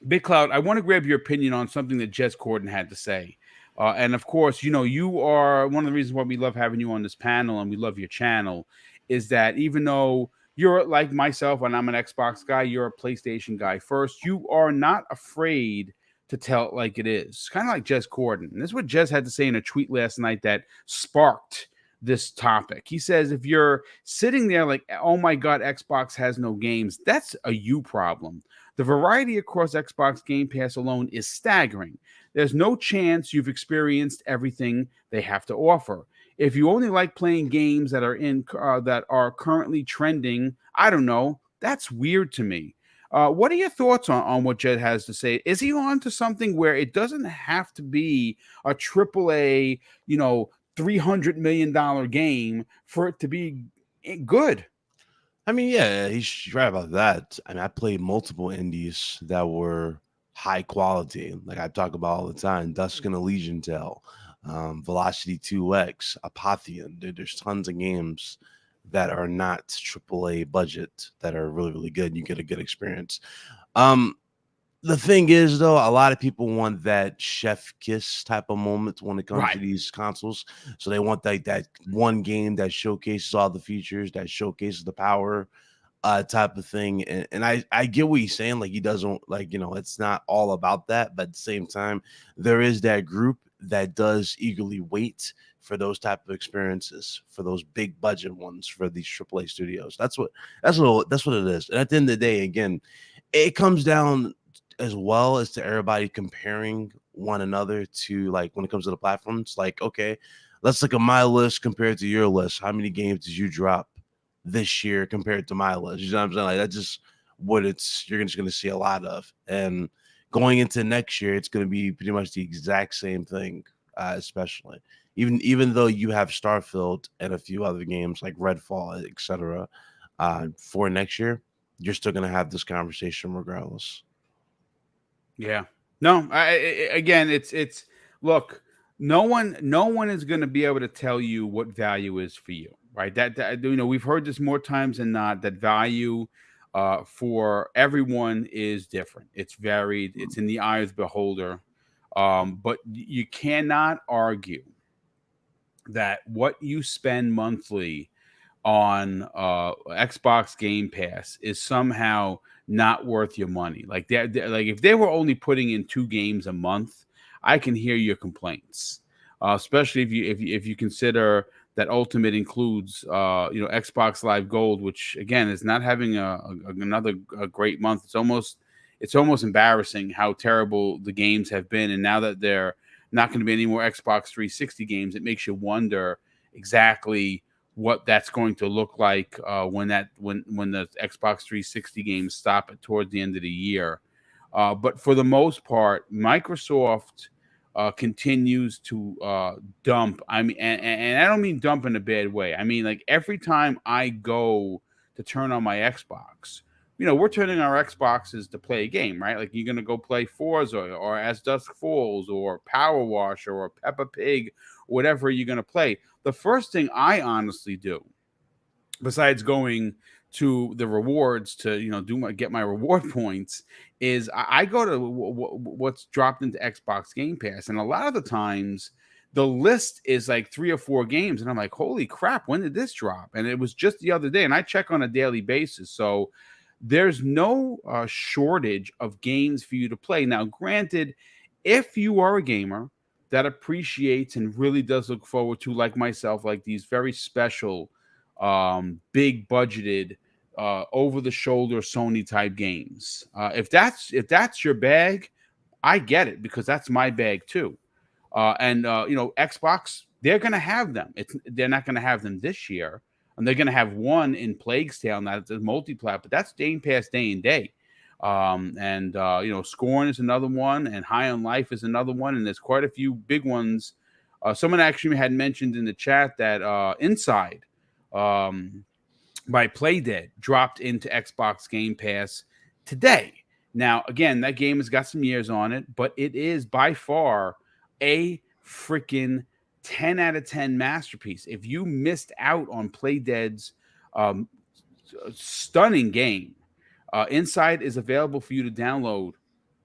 Big Cloud, I want to grab your opinion on something that Jez Corden had to say. And of course, you are one of the reasons why we love having you on this panel and we love your channel is that even though you're like myself and I'm an Xbox guy, you're a PlayStation guy first, you are not afraid to tell it like it is. Kind of like Jez Corden. And this is what Jez had to say in a tweet last night that sparked this topic. He says, if you're sitting there like, oh my God, Xbox has no games, that's a you problem. The variety across Xbox Game Pass alone is staggering. There's no chance you've experienced everything they have to offer. If you only like playing games that are currently trending, I don't know. That's weird to me. What are your thoughts on what Jed has to say? Is he on to something where it doesn't have to be a AAA, $300 million game for it to be good? I mean, yeah, he's right about that. I mean, I played multiple indies that were high quality, like I talk about all the time. Dusk and Elysian Tale, Velocity 2X, Apotheon. There's tons of games that are not AAA budget that are really, really good. You get a good experience. The thing is, though, a lot of people want that chef kiss type of moment when it comes to these consoles. So they want that one game that showcases all the features, that showcases the power type of thing. And I get what he's saying. Like, he doesn't, it's not all about that. But at the same time, there is that group that does eagerly wait for those type of experiences, for those big budget ones, for these AAA studios. That's what it is. And at the end of the day, again, it comes down as well as to everybody comparing one another to, like, when it comes to the platforms, like, okay, let's look at my list compared to your list. How many games did you drop this year compared to my list? You know what I'm saying? Like, that's just what you're just going to see a lot of. And going into next year, it's going to be pretty much the exact same thing, especially even though you have Starfield and a few other games like Redfall, etc. For next year, you're still going to have this conversation regardless. Yeah. No, again, it's look, no one is going to be able to tell you what value is for you, right? That we've heard this more times than not, that value for everyone is different. It's varied. It's in the eye of the beholder. But you cannot argue that what you spend monthly on Xbox Game Pass is somehow not worth your money. Like if they were only putting in 2 games a month, I can hear your complaints. Especially if you consider that Ultimate includes Xbox Live Gold, which again is not having another great month. It's almost embarrassing how terrible the games have been, and now that they're not going to be any more Xbox 360 games, it makes you wonder exactly what that's going to look like when the Xbox 360 games stop towards the end of the year. But for the most part, Microsoft continues to dump. I mean, and I don't mean dump in a bad way. I mean, like, every time I go to turn on my Xbox, we're turning our Xboxes to play a game, right? Like, you're going to go play Forza or As Dusk Falls or Power Wash or Peppa Pig, whatever you're going to play. The first thing I honestly do, besides going to the rewards to get my reward points, is I go to what's dropped into Xbox Game Pass, and a lot of the times the list is like 3 or 4 games, and I'm like, holy crap, when did this drop? And it was just the other day, and I check on a daily basis, so there's no shortage of games for you to play. Now, granted, if you are a gamer that appreciates and really does look forward to, like myself, like these very special, big budgeted, over the shoulder Sony type games, if that's your bag, I get it, because that's my bag too. And Xbox, they're gonna have them. They're not gonna have them this year, and they're gonna have one in Plague's Tale. Now it's a multi-plat, but that's Game Pass day and day. Scorn is another one, and High on Life is another one, and there's quite a few big ones. Someone actually had mentioned in the chat that Inside by Playdead dropped into Xbox Game Pass today. Now, again, that game has got some years on it, but it is by far a freaking 10 out of 10 masterpiece. If you missed out on Playdead's stunning game, Inside is available for you to download.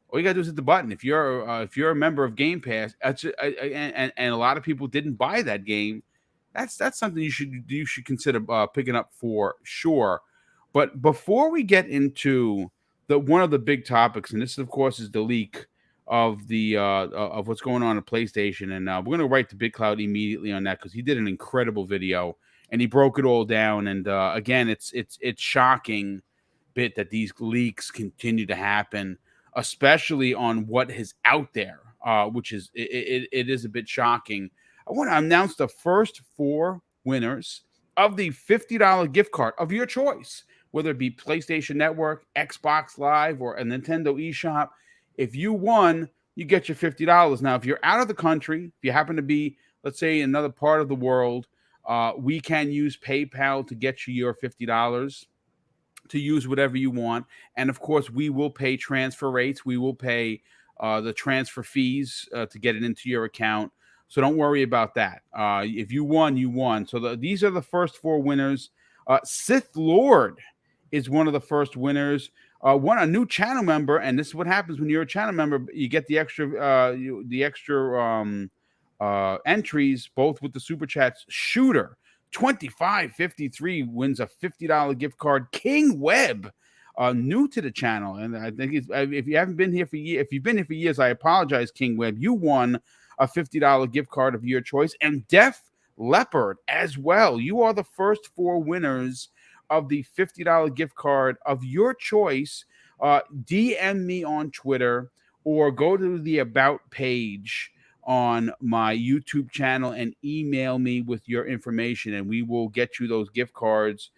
All you gotta do is hit the button. If you're a member of Game Pass, and a lot of people didn't buy that game, that's something you should consider picking up for sure. But before we get into one of the big topics, and this of course is the leak of the of what's going on at PlayStation, and we're gonna write to Big Cloud immediately on that because he did an incredible video and he broke it all down. And again, it's shocking bit that these leaks continue to happen, especially on what is out there, which is it is a bit shocking. I want to announce the first 4 winners of the $50 gift card of your choice, whether it be PlayStation Network, Xbox Live, or a Nintendo eShop. If you won, you get your $50. Now, if you're out of the country, if you happen to be, let's say, in another part of the world, we can use PayPal to get you your $50 to use whatever you want. And of course, we will pay transfer rates. We will pay the transfer fees to get it into your account. So don't worry about that. If you won, you won. So these are the first 4 winners. Sith Lord is one of the first winners. A new channel member, and this is what happens when you're a channel member. You get the extra entries, both with the super chats. Shooter 2553 wins a $50 gift card. King Webb, new to the channel, and I think if you haven't been here for years, if you've been here for years, I apologize, King Webb. You won a $50 gift card of your choice. And Def Leopard as well. You are the first 4 winners of the $50 gift card of your choice. DM me on Twitter or go to the About page on my YouTube channel and email me with your information, and we will get you those gift cards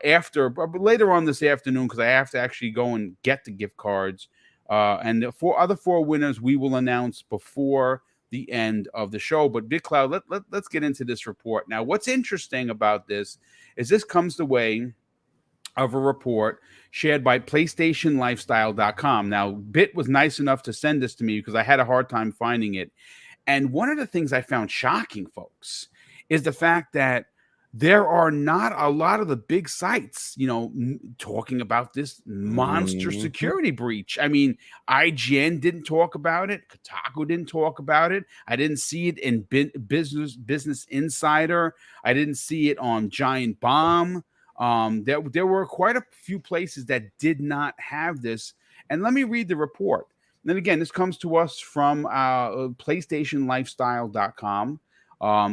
later on this afternoon, because I have to actually go and get the gift cards. And the other 4 winners we will announce before the end of the show. But Big Cloud, let's get into this report. Now, what's interesting about this is this comes the way of a report shared by PlayStationLifestyle.com. Now, Bit was nice enough to send this to me because I had a hard time finding it. And one of the things I found shocking, folks, is the fact that there are not a lot of the big sites, talking about this monster security breach. I mean, IGN didn't talk about it. Kotaku didn't talk about it. I didn't see it in Business Insider. I didn't see it on Giant Bomb. There were quite a few places that did not have this. And let me read the report. And then again, this comes to us from PlayStationLifestyle.com.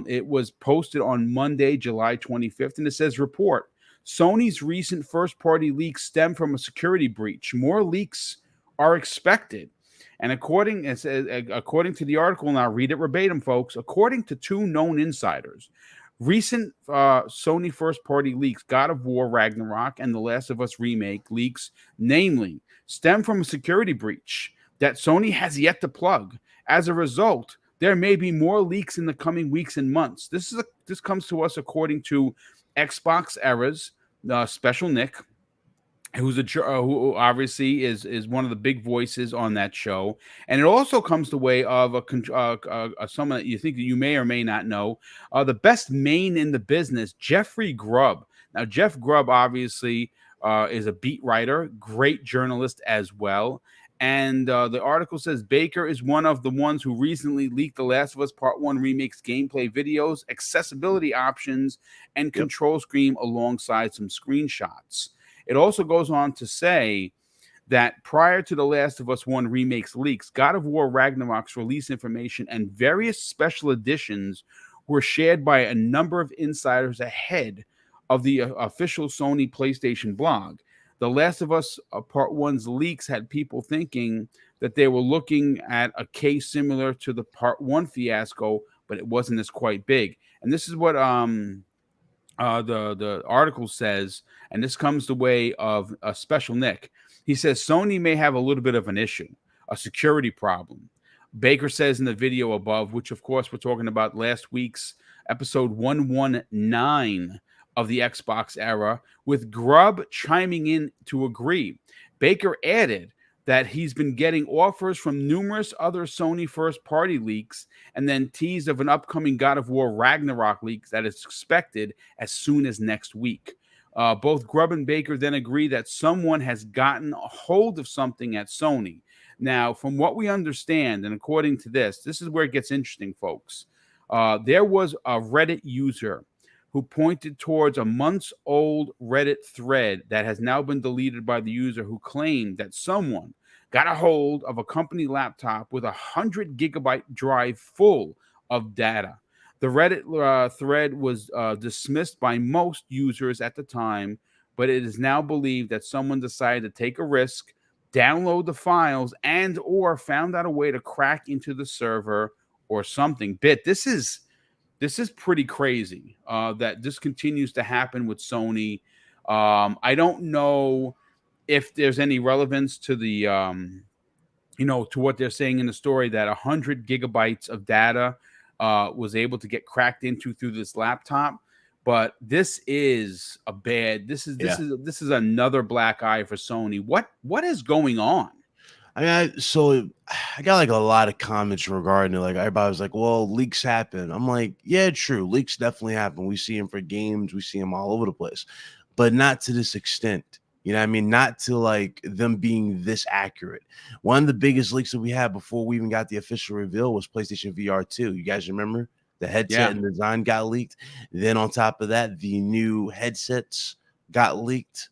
It was posted on Monday, July 25th, and it says, report, Sony's recent first-party leaks stem from a security breach. More leaks are expected. And according to the article, and I'll read it verbatim, folks, according to 2 known insiders, recent Sony first-party leaks, God of War Ragnarok and The Last of Us Remake leaks, namely, stem from a security breach that Sony has yet to plug. As a result, there may be more leaks in the coming weeks and months. This comes to us according to Xbox Era's Special Nick, who obviously is one of the big voices on that show, and it also comes the way of someone that you think that you may or may not know, the best main in the business, Jeffrey Grubb. Now, Jeff Grubb obviously is a beat writer, great journalist as well. And the article says Baker is one of the ones who recently leaked The Last of Us Part 1 Remake's gameplay videos, accessibility options, and control scheme alongside some screenshots. It also goes on to say that prior to The Last of Us 1 Remake's leaks, God of War Ragnarok's release information and various special editions were shared by a number of insiders ahead of the official Sony PlayStation blog. The Last of Us Part 1's leaks had people thinking that they were looking at a case similar to the Part 1 fiasco, but it wasn't as quite big. And this is what the article says, and this comes the way of a Special Nick. He says Sony may have a little bit of an issue, a security problem. Baker says in the video above, which of course we're talking about last week's episode 119 of the Xbox era, with Grubb chiming in to agree. Baker added that he's been getting offers from numerous other Sony first-party leaks, and then teased of an upcoming God of War Ragnarok leak that is expected as soon as next week. Both Grubb and Baker then agree that someone has gotten a hold of something at Sony. Now, from what we understand, and according to this is where it gets interesting, folks. There was a Reddit user who pointed towards a months-old Reddit thread that has now been deleted by the user, who claimed that someone got a hold of a company laptop with 100 gigabyte drive full of data. The Reddit thread was dismissed by most users at the time, but it is now believed that someone decided to take a risk, download the files, and or found out a way to crack into the server or something. This is pretty crazy that this continues to happen with Sony. I don't know if there's any relevance to the, to what they're saying in the story, that 100 gigabytes of data was able to get cracked into through this laptop. But this is this is another black eye for Sony. What is going on? I got like a lot of comments regarding it. Like, everybody was like, well, leaks happen. I'm like, yeah, true. Leaks definitely happen. We see them for games. We see them all over the place, but not to this extent. You know what I mean? Not to like them being this accurate. One of the biggest leaks that we had before we even got the official reveal was PlayStation VR 2. You guys remember? The headset and design got leaked. Then on top of that, the new headsets got leaked.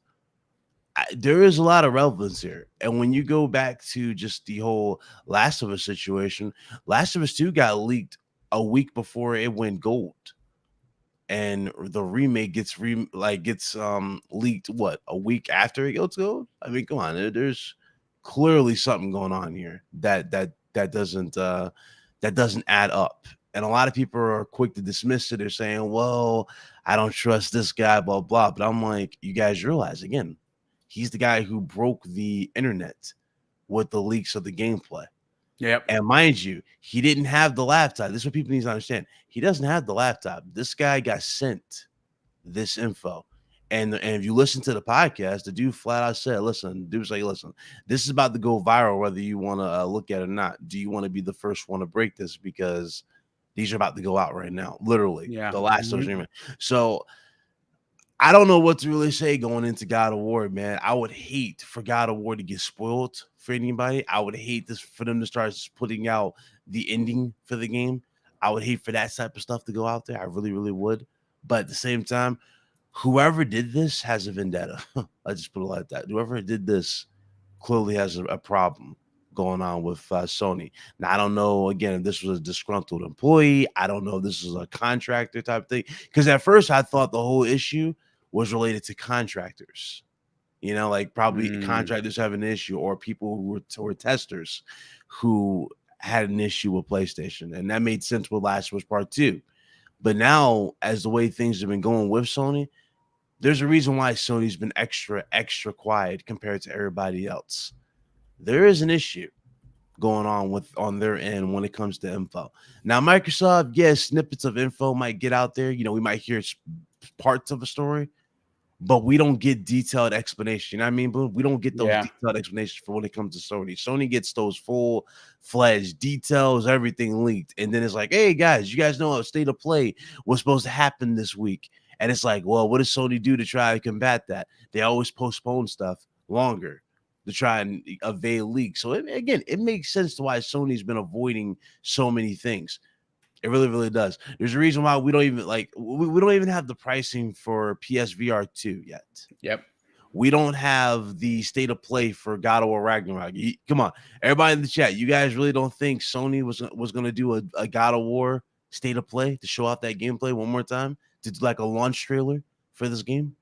There is a lot of relevance here. And when you go back to just the whole Last of Us situation, Last of Us 2 got leaked a week before it went gold. And the remake gets leaked a week after it goes gold? I mean, come on, there's clearly something going on here that doesn't add up. And a lot of people are quick to dismiss it. They're saying, well, I don't trust this guy, blah, blah. But I'm like, you guys realize, again, he's the guy who broke the internet with the leaks of the gameplay. Yep. And mind you, he didn't have the laptop. This is what people need to understand. He doesn't have the laptop. This guy got sent this info. And if you listen to the podcast, the dude flat out said, listen, this is about to go viral, whether you want to look at it or not. Do you want to be the first one to break this? Because these are about to go out right now, literally. Yeah. The last agreement. So I don't know what to really say going into God of War, man. I would hate for God of War to get spoiled for anybody. I would hate this for them to start putting out the ending for the game. I would hate for that type of stuff to go out there. I really, really would. But at the same time, whoever did this has a vendetta. I just put it like that. Whoever did this clearly has a problem going on with Sony. Now, I don't know, again, if this was a disgruntled employee. I don't know if this is a contractor type thing. Because at first I thought the whole issue was related to contractors. You know, like probably contractors have an issue, or people who were testers who had an issue with PlayStation. And that made sense with Last of Us Part 2. But now, as the way things have been going with Sony, there's a reason why Sony's been extra quiet compared to everybody else. There is an issue going on their end when it comes to info. Now, Microsoft, yes, snippets of info might get out there. You know, we might hear parts of a story, but we don't get detailed explanation. You know what I mean? But we don't get those detailed explanations for when it comes to Sony. Sony gets those full-fledged details, everything leaked. And then it's like, hey, guys, you guys know a state of play was supposed to happen this week. And it's like, well, what does Sony do to try to combat that? They always postpone stuff longer to try and evade leaks. So, it makes sense to why Sony's been avoiding so many things. It really, really does. There's a reason why we don't even we don't even have the pricing for PSVR 2 yet. Yep. We don't have the state of play for God of War Ragnarok. Come on, everybody in the chat. You guys really don't think Sony was going to do a God of War state of play to show off that gameplay one more time, to do like a launch trailer for this game?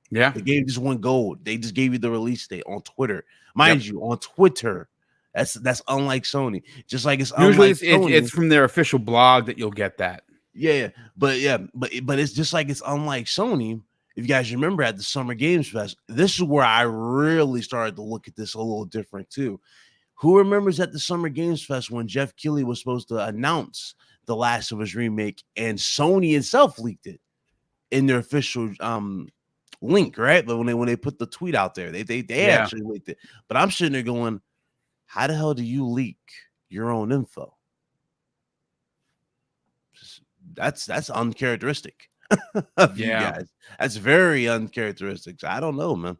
Yeah. The game just went gold. They just gave you the release date on Twitter. Mind you, on Twitter. That's unlike Sony. Just like it's usually it's from their official blog that you'll get that. But it's just like it's unlike Sony. If you guys remember at the Summer Games Fest, this is where I really started to look at this a little different too. Who remembers at the Summer Games Fest when Jeff Keighley was supposed to announce the Last of Us remake and Sony itself leaked it? in their official link, right? But when they put the tweet out there, they actually leaked it. But I'm sitting there going, how the hell do you leak your own info? That's uncharacteristic of you guys. That's very uncharacteristic. I don't know, man.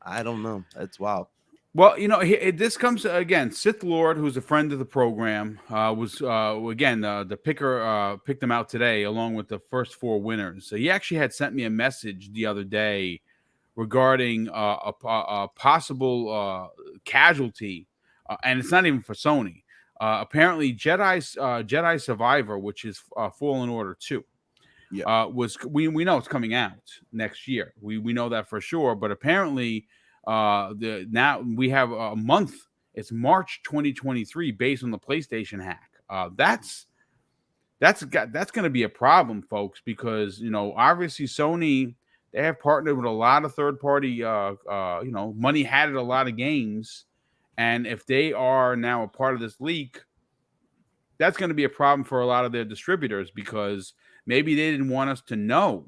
I don't know. That's wild. Well, this comes again. Sith Lord, who's a friend of the program, was again the picker picked them out today along with the first 4 winners. So he actually had sent me a message the other day regarding a possible casualty, and it's not even for Sony. Apparently, Jedi Survivor, which is Fallen Order 2, we know it's coming out next year. We know that for sure. But apparently, now we have a month. It's March 2023, based on the PlayStation hack. That's going to be a problem, folks, because obviously Sony, they have partnered with a lot of third party money had at a lot of games, and if they are now a part of this leak, that's going to be a problem for a lot of their distributors, because maybe they didn't want us to know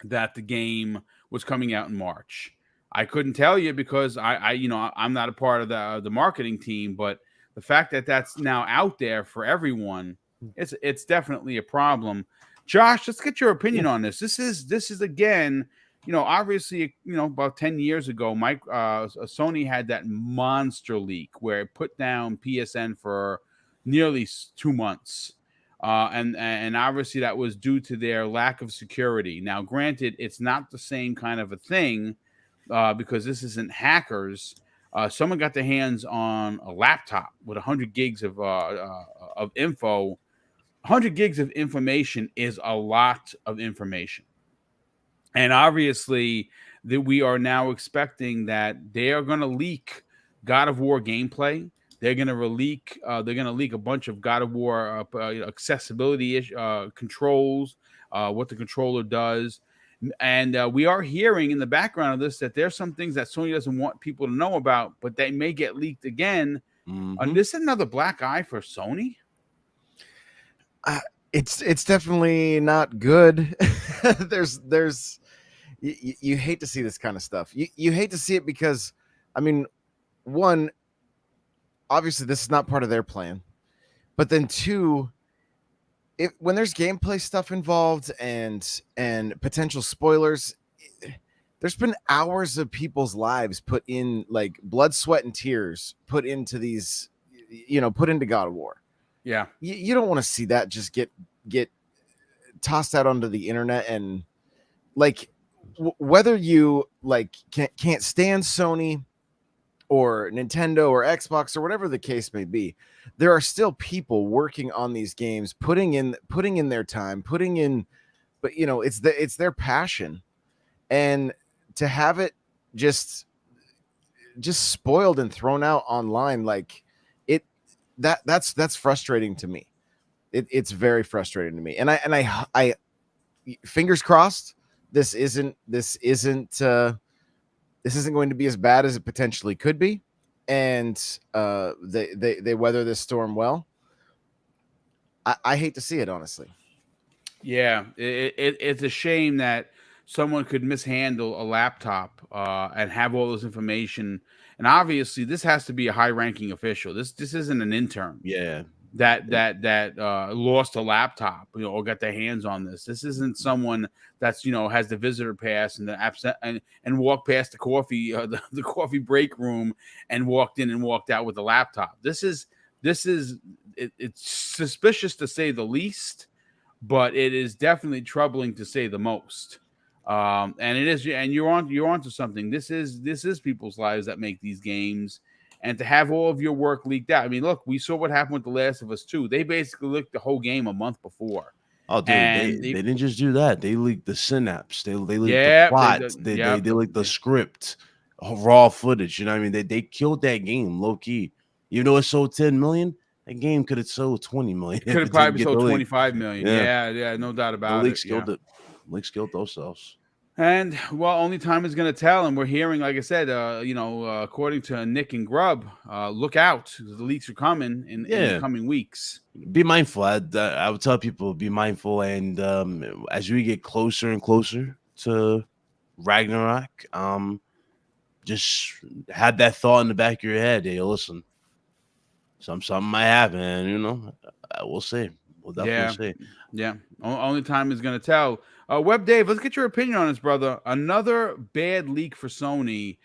that the game was coming out in March. I couldn't tell you because I'm not a part of the marketing team, but the fact that that's now out there for everyone, it's definitely a problem. Josh, let's get your opinion on this. This is again, obviously, about 10 years ago, Sony had that monster leak where it put down PSN for nearly 2 months. And obviously that was due to their lack of security. Now, granted, it's not the same kind of a thing, because this isn't hackers. Someone got their hands on a laptop with 100 gigs of info. 100 gigs of information is a lot of information. And obviously that we are now expecting that they are going to leak God of War gameplay. They're going to leak a bunch of God of War accessibility controls, what the controller does. And we are hearing in the background of this that there's some things that Sony doesn't want people to know about, but they may get leaked again. Mm-hmm. This is another black eye for Sony. It's definitely not good. there's you hate to see this kind of stuff. You hate to see it because, I mean, one, obviously this is not part of their plan, but then two, when there's gameplay stuff involved and potential spoilers, there's been hours of people's lives put in, like blood, sweat, and tears put into these, put into God of War. Yeah, you don't want to see that just get tossed out onto the internet. And like whether you like can't stand Sony or Nintendo or Xbox or whatever the case may be, there are still people working on these games, putting in their time, but it's their passion, and to have it just spoiled and thrown out online, like that's frustrating to me. It's very frustrating to me, and I fingers crossed this isn't going to be as bad as it potentially could be, and they weather this storm well. I hate to see it, honestly. Yeah, it's a shame that someone could mishandle a laptop and have all this information. And obviously, this has to be a high-ranking official. This isn't an intern. Yeah. That lost a laptop, or got their hands on this. This isn't someone that's has the visitor pass and the absent and walked past the coffee the coffee break room and walked in and walked out with the laptop. It's suspicious to say the least, but it is definitely troubling to say the most. And it is, and you're onto something. This is people's lives that make these games. And to have all of your work leaked out. I mean, look, we saw what happened with The Last of Us 2. They basically leaked the whole game a month before. Oh, dude, they didn't just do that. They leaked the synapse. They leaked the plot. They leaked the script, raw footage. You know what I mean? They killed that game low key. Even though it sold 10 million, that game could have sold 20 million. Could have probably sold 25 million. Yeah, no doubt about it. Leaks killed themselves. And well, only time is going to tell. And we're hearing, like I said, according to Nick and Grubb, look out, the leaks are coming in the coming weeks. Be mindful. I would tell people be mindful, and as we get closer and closer to Ragnarok, just have that thought in the back of your head. Hey, listen, something might happen, and we'll see. We'll definitely see. Yeah. Only time is going to tell. Web Dave, let's get your opinion on this, brother. Another bad leak for Sony,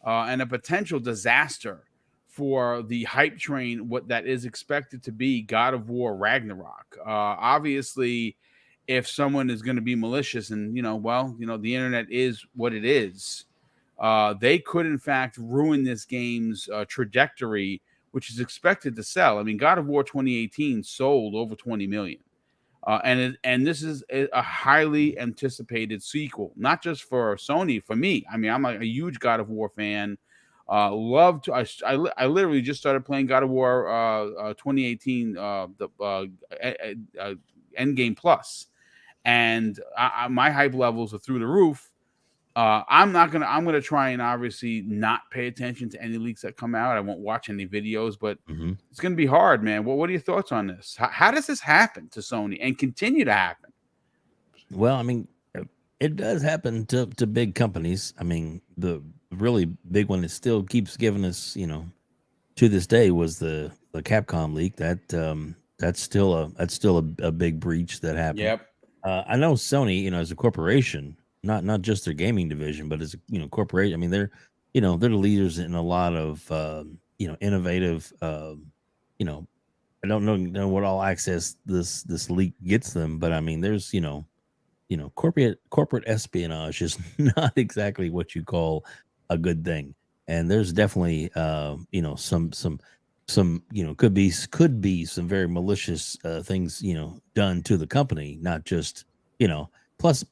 and a potential disaster for the hype train. What that is expected to be God of War Ragnarok. Obviously, if someone is going to be malicious, and the internet is what it is, they could in fact ruin this game's trajectory, which is expected to sell. I mean, God of War 2018 sold over 20 million. And this is a highly anticipated sequel, not just for Sony, for me. I mean, I'm a huge God of War fan. I literally just started playing God of War 2018, Endgame Plus, and my hype levels are through the roof. I'm gonna try and obviously not pay attention to any leaks that come out. I won't watch any videos, but it's gonna be hard, man. What are your thoughts on this? How does this happen to Sony and continue to happen? Well, I mean, it does happen to big companies. I mean, the really big one that still keeps giving us, to this day, was the Capcom leak. That's still a big breach that happened. Yep. I know Sony, as a corporation, not just their gaming division, but as a corporation. I mean, they're the leaders in a lot of innovative. I don't know what all access this leak gets them, but I mean, there's corporate espionage is not exactly what you call a good thing, and there's definitely some could be some very malicious things done to the company, not just plus.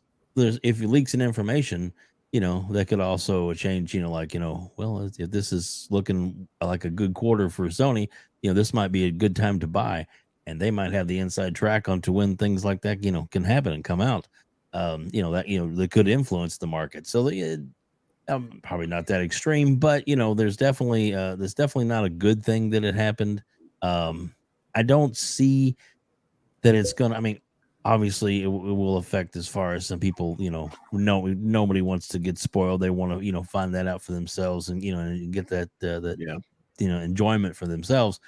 If it leaks in information, that could also change, well, if this is looking like a good quarter for Sony, this might be a good time to buy, and they might have the inside track onto when things like that, can happen and come out, that could influence the market. So probably not that extreme, but there's definitely not a good thing that it happened. I don't see that it's gonna. I mean, obviously, it will affect as far as some people. Nobody wants to get spoiled. They want to find that out for themselves and and get that enjoyment for themselves.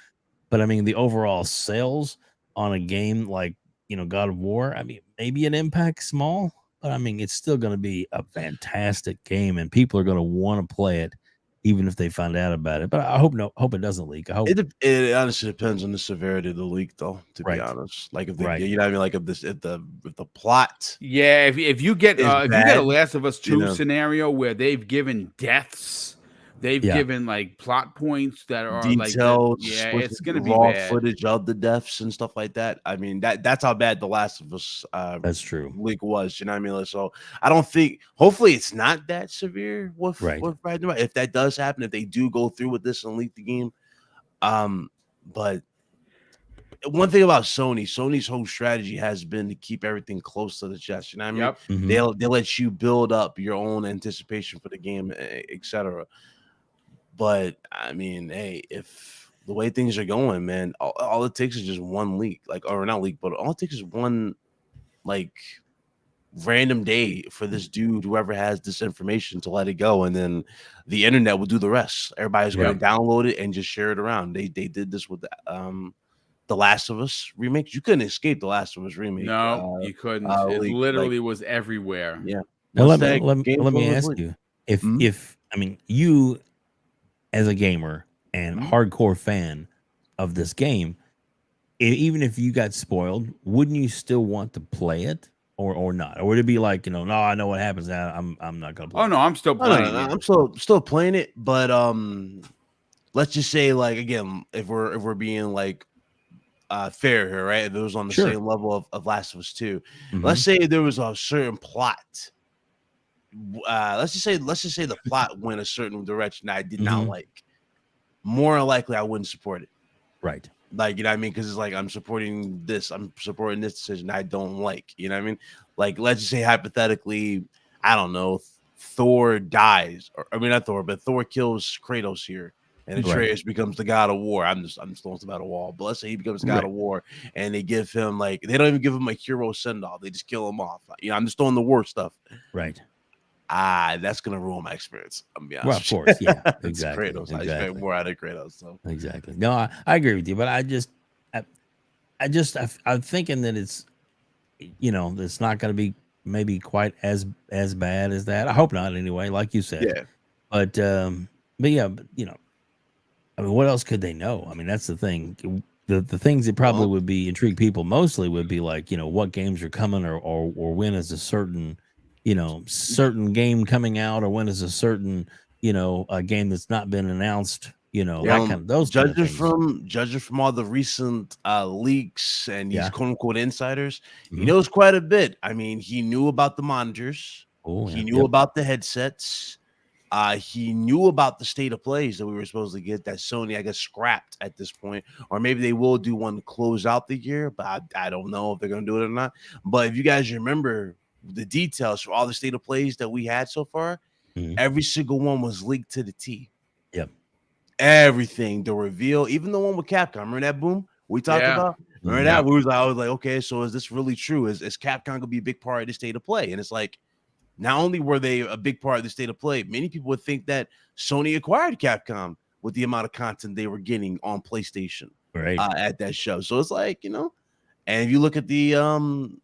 But I mean, the overall sales on a game like God of War, I mean, maybe an impact small, but I mean, it's still going to be a fantastic game, and people are going to want to play it, even if they find out about it. But I hope it doesn't leak. I hope it honestly depends on the severity of the leak, though. To be honest, like if the, you know what I mean, like if the plot, if you get a Last of Us 2 scenario where they've given deaths. They've given like plot points that are detailed, it's going to be raw bad. footage of the deaths and stuff like that. I mean, that's how bad the Last of Us that's true leak was. You know what I mean? So I don't think. Hopefully, it's not that severe with Ragnarok. If that does happen, if they do go through with this and leak the game, but one thing about Sony's whole strategy has been to keep everything close to the chest. You know what I mean? They'll let you build up your own anticipation for the game, etc. But I mean, hey, if the way things are going, man, all it takes is just one leak, or not leak, but all it takes is one random day for this dude, whoever has this information, to let it go, and then the internet will do the rest. Everybody's going to download it and just share it around. They did this with the Last of Us remake. You couldn't escape the Last of Us remake. No, you couldn't. It literally was everywhere. Yeah. Now let me ask you, if I mean, you as a gamer and hardcore fan of this game, even if you got spoiled, wouldn't you still want to play it or not? Or would it be like, no, I know what happens now, I'm not gonna play it? No, I'm still playing it. I'm still playing it, but let's just say, like, again, if we're being like fair here, right? If it was on the same level of Last of Us 2, let's say there was a certain plot. Let's just say the plot went a certain direction I did not like. More than likely, I wouldn't support it. Right. Like, you know what I mean? Because it's like I'm supporting this decision I don't like. You know what I mean? Like, let's just say hypothetically, I don't know, Thor dies, or I mean not Thor, but Thor kills Kratos here, and Atreus becomes the god of war. I'm just throwing some out of wall. But let's say he becomes the god of war, and they give him like they don't even give him a hero send off. They just kill him off. I'm just throwing the war stuff. Right. That's gonna ruin my experience. I'm be honest. Well, of course, yeah, exactly. Kratos. Exactly. I expect more out of Kratos. So exactly. No, I agree with you, but I'm thinking that it's, it's not going to be maybe quite as bad as that. I hope not, anyway. Like you said, yeah. But yeah, I mean, what else could they know? I mean, that's the thing. The things that probably would be intrigue people mostly would be like, what games are coming, or when is a certain certain game coming out, or when is a certain a game that's not been announced. That kind of those judging from all the recent leaks and these quote unquote insiders, he knows quite a bit. I mean, he knew about the monitors, he knew about the headsets, he knew about the state of plays that we were supposed to get that Sony, I guess, scrapped at this point, or maybe they will do one to close out the year, but I don't know if they're gonna do it or not. But if you guys remember the details for all the state of plays that we had so far, every single one was leaked to the T. Yep. Everything, the reveal, even the one with Capcom. Remember that, Boom? We talked about? Remember that? I was like, okay, so is this really true? Is Capcom going to be a big part of the state of play? And it's like, not only were they a big part of the state of play, many people would think that Sony acquired Capcom with the amount of content they were getting on PlayStation at that show. So it's like, and if you look at the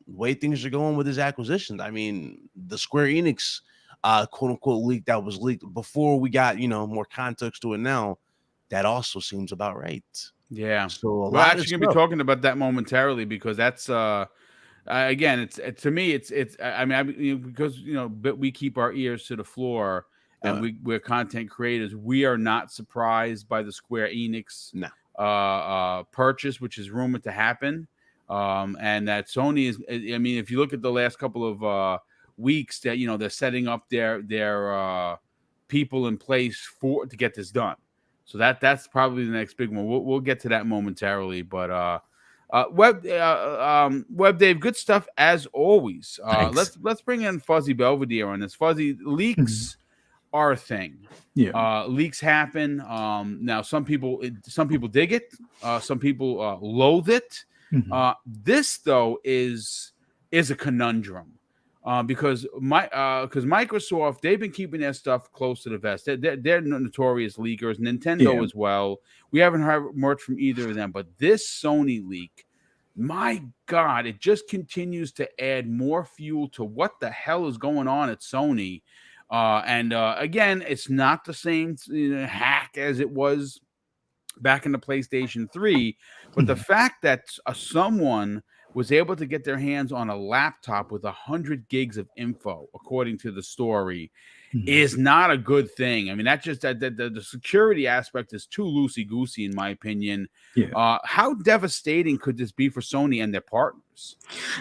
way things are going with his acquisitions, I mean, the Square Enix quote unquote leak that was leaked before we got, more context to it now, that also seems about right. Yeah. So we're actually gonna be talking about that momentarily, because that's again, it's to me, it's I mean, because we keep our ears to the floor, and we're content creators. We are not surprised by the Square Enix purchase, which is rumored to happen, and that Sony is. I mean, if you look at the last couple of weeks, that they're setting up their people in place to get this done. So that's probably the next big one. We'll get to that momentarily, but Web Dave, good stuff as always. Let's bring in Fuzzy Belvedere on this. Fuzzy, leaks are a thing. Yeah, leaks happen. Now some people dig it. Some people loathe it. This though is a conundrum. Because Microsoft, they've been keeping their stuff close to the vest. They're notorious leakers. Nintendo as well. We haven't heard much from either of them. But this Sony leak, my God, it just continues to add more fuel to what the hell is going on at Sony. And again, it's not the same hack as it was back in the PlayStation 3. But the fact that someone was able to get their hands on a laptop with 100 gigs of info, according to the story, is not a good thing. I mean, that's just that the security aspect is too loosey-goosey, in my opinion. Yeah. How devastating could this be for Sony and their partners?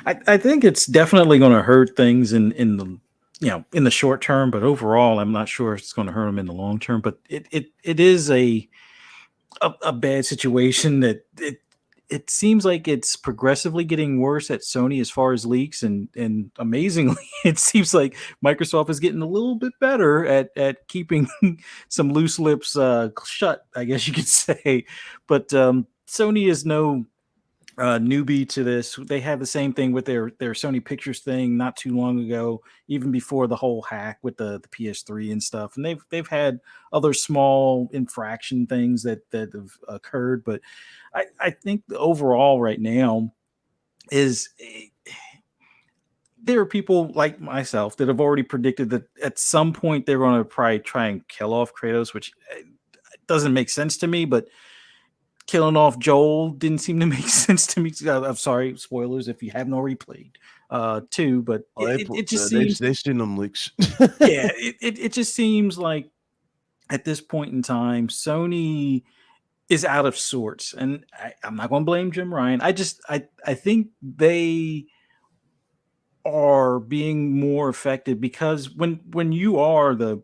I think it's definitely going to hurt things in the short term, but overall, I'm not sure it's going to hurt them in the long term. But it is a bad situation that it seems like it's progressively getting worse at Sony as far as leaks, and amazingly, it seems like Microsoft is getting a little bit better at keeping some loose lips shut, I guess you could say. But Sony is no newbie to this. They had the same thing with their Sony Pictures thing not too long ago, even before the whole hack with the PS3 and stuff. And they've had other small infraction things that have occurred, but I think the overall right now is there are people like myself that have already predicted that at some point they're going to probably try and kill off Kratos, which doesn't make sense to me, but killing off Joel didn't seem to make sense to me. I'm sorry, spoilers if you haven't already played 2, but it just seems they've seen them leaks. Yeah, it just seems like at this point in time, Sony is out of sorts, and I'm not going to blame Jim Ryan. I think they are being more affected because when you are the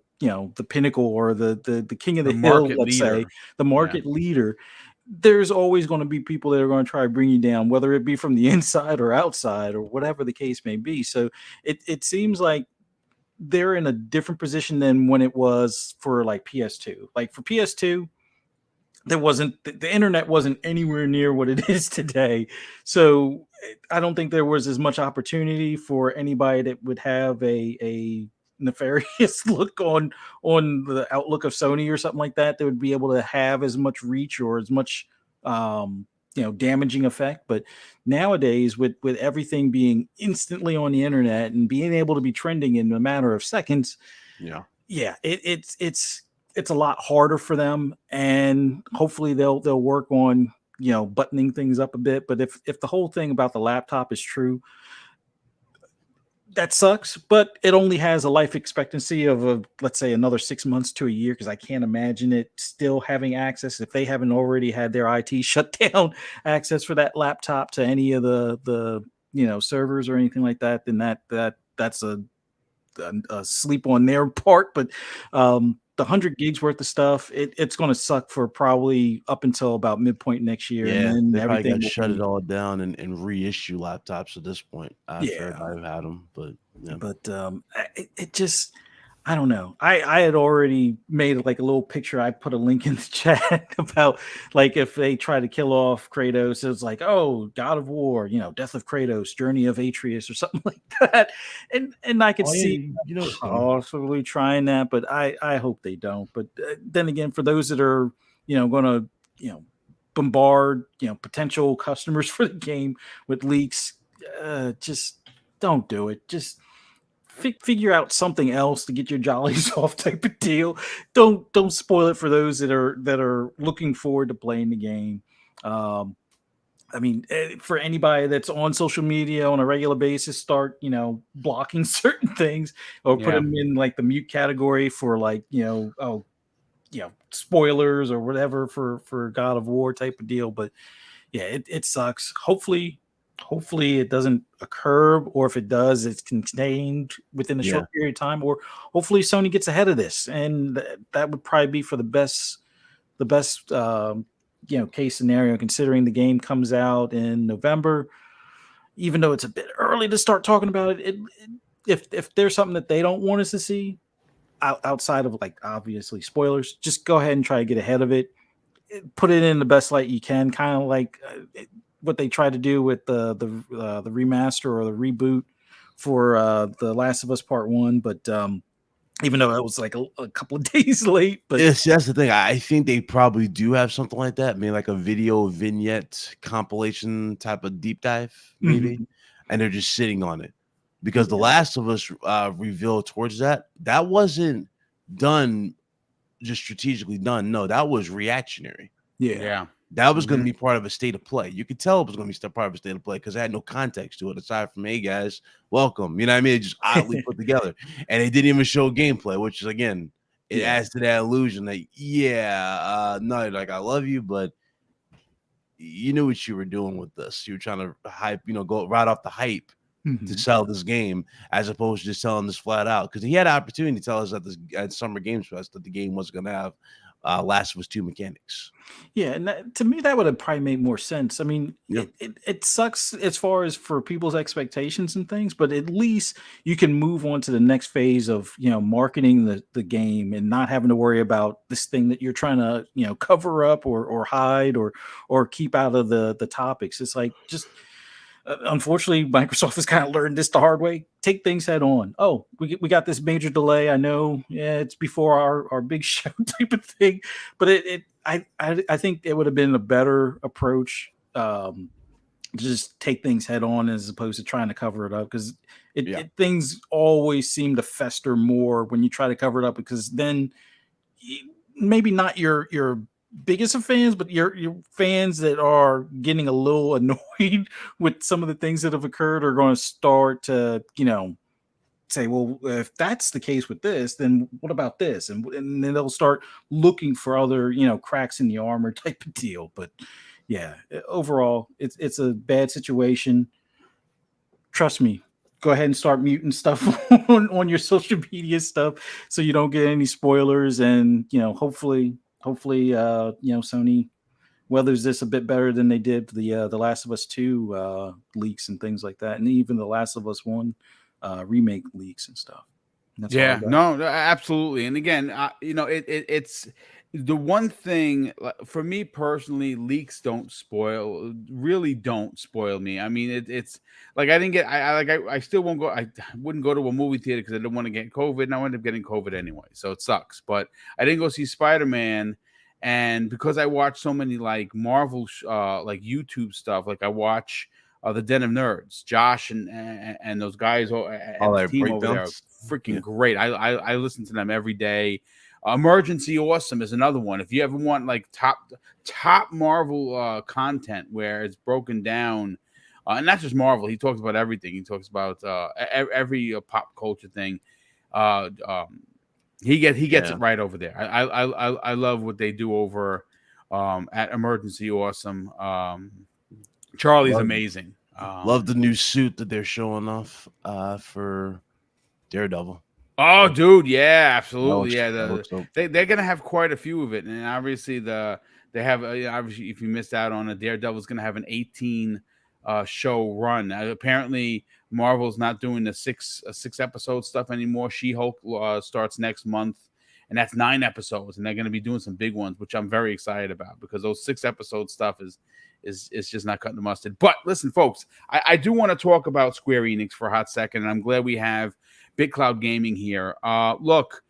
pinnacle or the king of the hill, let's say the market leader, there's always going to be people that are going to try to bring you down, whether it be from the inside or outside or whatever the case may be. So it seems like they're in a different position than when it was for like PS2. Like for PS2, there wasn't the internet wasn't anywhere near what it is today. So I don't think there was as much opportunity for anybody that would have a nefarious look on the outlook of Sony or something like that would be able to have as much reach or as much damaging effect. But nowadays with everything being instantly on the internet and being able to be trending in a matter of seconds, it's a lot harder for them, and hopefully they'll work on buttoning things up a bit. But if the whole thing about the laptop is true, that sucks, but it only has a life expectancy of let's say another 6 months to a year, because I can't imagine it still having access if they haven't already had their IT shut down access for that laptop to any of the servers or anything like that. Then that's a sleep on their part. But the 100 gigs worth of stuff, it's going to suck for probably up until about midpoint next year. Yeah, and then they probably everything got to shut it all down and reissue laptops at this point. After I've had them, but it just, I don't know. I had already made like a little picture. I put a link in the chat about like if they try to kill off Kratos, it's like, oh, God of War, Death of Kratos, Journey of Atreus, or something like that. And I could see possibly trying that, but I hope they don't. But then again, for those that are going to bombard potential customers for the game with leaks, just don't do it. Just figure out something else to get your jollies off, type of deal. Don't spoil it for those that are looking forward to playing the game. I mean, for anybody that's on social media on a regular basis, start blocking certain things or put them in like the mute category for like spoilers or whatever for God of War type of deal. But yeah, it sucks. Hopefully it doesn't occur, or if it does, it's contained within a short period of time, or hopefully Sony gets ahead of this, and that would probably be for the best case scenario, considering the game comes out in November. Even though it's a bit early to start talking about it, if there's something that they don't want us to see outside of like obviously spoilers, just go ahead and try to get ahead of it. Put it in the best light you can, kind of like what they tried to do with the remaster or the reboot for The Last of Us Part 1. But even though it was like a couple of days late. But that's the thing. I think they probably do have something like that, maybe like a video vignette compilation type of deep dive, maybe. Mm-hmm. And they're just sitting on it. Because The Last of Us reveal towards that wasn't done just strategically done. No, that was reactionary. Yeah. That was going to be part of a state of play. You could tell it was going to be part of a state of play because it had no context to it aside from, hey, guys, welcome. You know what I mean? It just oddly put together. And it didn't even show gameplay, which is, again, it adds to that illusion that, no, like, I love you, but you knew what you were doing with this. You were trying to hype, go right off the hype to sell this game as opposed to just selling this flat out. Because he had an opportunity to tell us at Summer Games Fest that the game wasn't going to have Last of Us 2 mechanics. Yeah, and to me that would have probably made more sense. I mean, it sucks as far as for people's expectations and things, but at least you can move on to the next phase of marketing the game and not having to worry about this thing that you're trying to cover up or hide or keep out of the topics. It's like just unfortunately, Microsoft has kind of learned this the hard way. Take things head on. Oh, we got this major delay. I know, it's before our big show type of thing, but I think it would have been a better approach. Just take things head on as opposed to trying to cover it up, because things always seem to fester more when you try to cover it up, because then maybe not your biggest of fans, but your fans that are getting a little annoyed with some of the things that have occurred are going to start to say, well, if that's the case with this, then what about this? And then they'll start looking for other cracks in the armor type of deal. But yeah, overall it's a bad situation. Trust me, go ahead and start muting stuff on your social media stuff so you don't get any spoilers, and hopefully Sony weathers this a bit better than they did the Last of Us 2 leaks and things like that, and even the Last of Us 1 remake leaks and stuff. That's all I got. No, absolutely. And again, it's the one thing for me personally, leaks really don't spoil me. I mean, it's like I didn't get, I still won't go. I wouldn't go to a movie theater because I didn't want to get COVID, and I ended up getting COVID anyway, so it sucks. But I didn't go see Spider-Man, and because I watch so many like Marvel, like YouTube stuff, like I watch. The Den of Nerds, Josh and those guys and the team over there are freaking great. I listen to them every day. Emergency Awesome is another one. If you ever want like top Marvel content where it's broken down, and not just Marvel, he talks about everything. He talks about every pop culture thing. He gets it right over there. I love what they do over at Emergency Awesome. Charlie's amazing. Love the new suit that they're showing off for Daredevil. Oh, dude, yeah, absolutely, they're gonna have quite a few of it, and obviously they have obviously if you missed out on it, Daredevil's gonna have an 18 show run. Apparently, Marvel's not doing the six episode stuff anymore. She-Hulk starts next month, and that's 9 episodes, and they're gonna be doing some big ones, which I'm very excited about because those 6 episode stuff is just not cutting the mustard. But listen, folks, I do want to talk about Square Enix for a hot second, and I'm glad we have Big Cloud Gaming here. Look,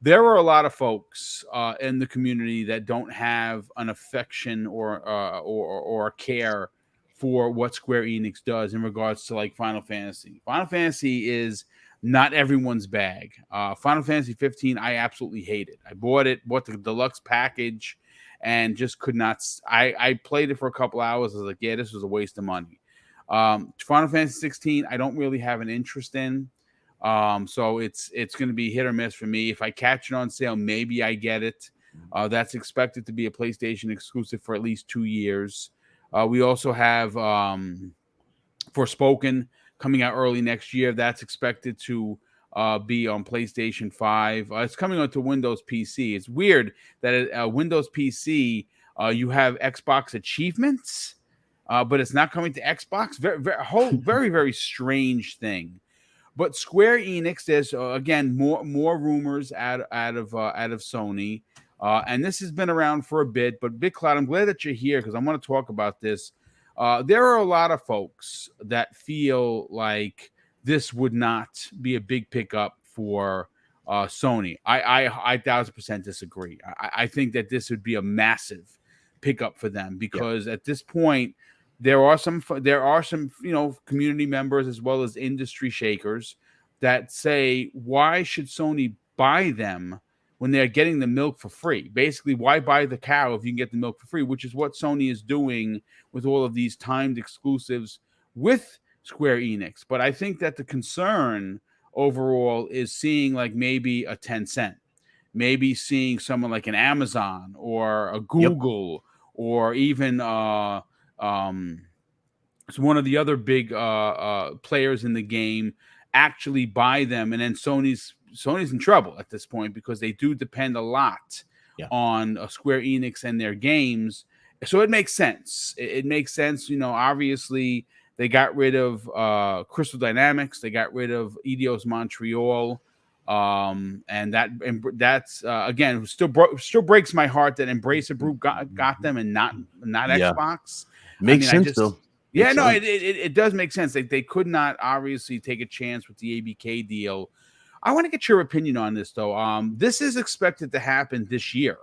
there are a lot of folks in the community that don't have an affection or care for what Square Enix does in regards to like Final Fantasy. Final Fantasy is not everyone's bag. Final Fantasy 15, I absolutely hate it. I bought the deluxe package, and just could not. I played it for a couple hours. I was like, yeah, this was a waste of money. Final Fantasy 16, I don't really have an interest in. So it's going to be hit or miss for me. If I catch it on sale, maybe I get it. That's expected to be a PlayStation exclusive for at least 2 years. We also have Forspoken coming out early next year. That's expected to be on PlayStation 5. It's coming onto Windows PC. It's weird that at Windows PC you have Xbox achievements, but it's not coming to Xbox. Very, very strange thing. But Square Enix, there's again more rumors out of Sony, and this has been around for a bit. But Big Cloud, I'm glad that you're here because I want to talk about this. There are a lot of folks that feel like this would not be a big pickup for Sony. I 1000% disagree. I think that this would be a massive pickup for them because at this point there are some community members as well as industry shakers that say, why should Sony buy them when they're getting the milk for free? Basically, why buy the cow if you can get the milk for free, which is what Sony is doing with all of these timed exclusives with Square Enix. But I think that the concern overall is seeing like maybe a Tencent, maybe seeing someone like an Amazon or a Google or even it's one of the other big players in the game actually buy them, and then Sony's in trouble at this point because they do depend a lot on Square Enix and their games. So it makes sense. It makes sense. Obviously they got rid of Crystal Dynamics. They got rid of Eidos Montreal. And that's again still breaks my heart that Embracer Group got them and not Xbox. Makes sense though. Yeah, no, it does make sense. They could not obviously take a chance with the ABK deal. I want to get your opinion on this though. This is expected to happen this year.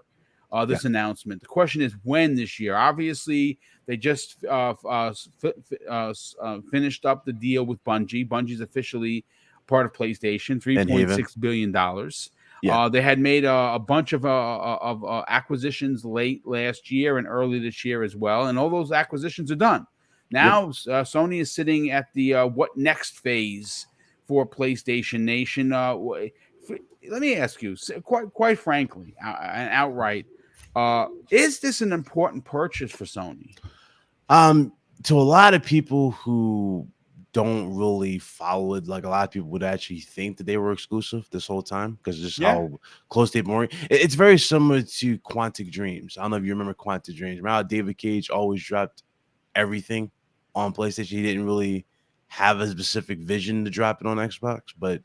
This announcement. The question is when this year. Obviously, they just finished up the deal with Bungie. Bungie's officially part of PlayStation, $3.6 billion. They had made a bunch of acquisitions late last year and early this year as well, and all those acquisitions are done. Now Sony is sitting at the what next phase for PlayStation Nation. Let me ask you, quite frankly, and outright, is this an important purchase for Sony? To a lot of people who don't really follow it, like a lot of people would actually think that they were exclusive this whole time because just how close they've been. It's very similar to Quantic Dreams. I don't know if you remember Quantic Dreams. Remember how David Cage always dropped everything on PlayStation? He didn't really have a specific vision to drop it on Xbox, but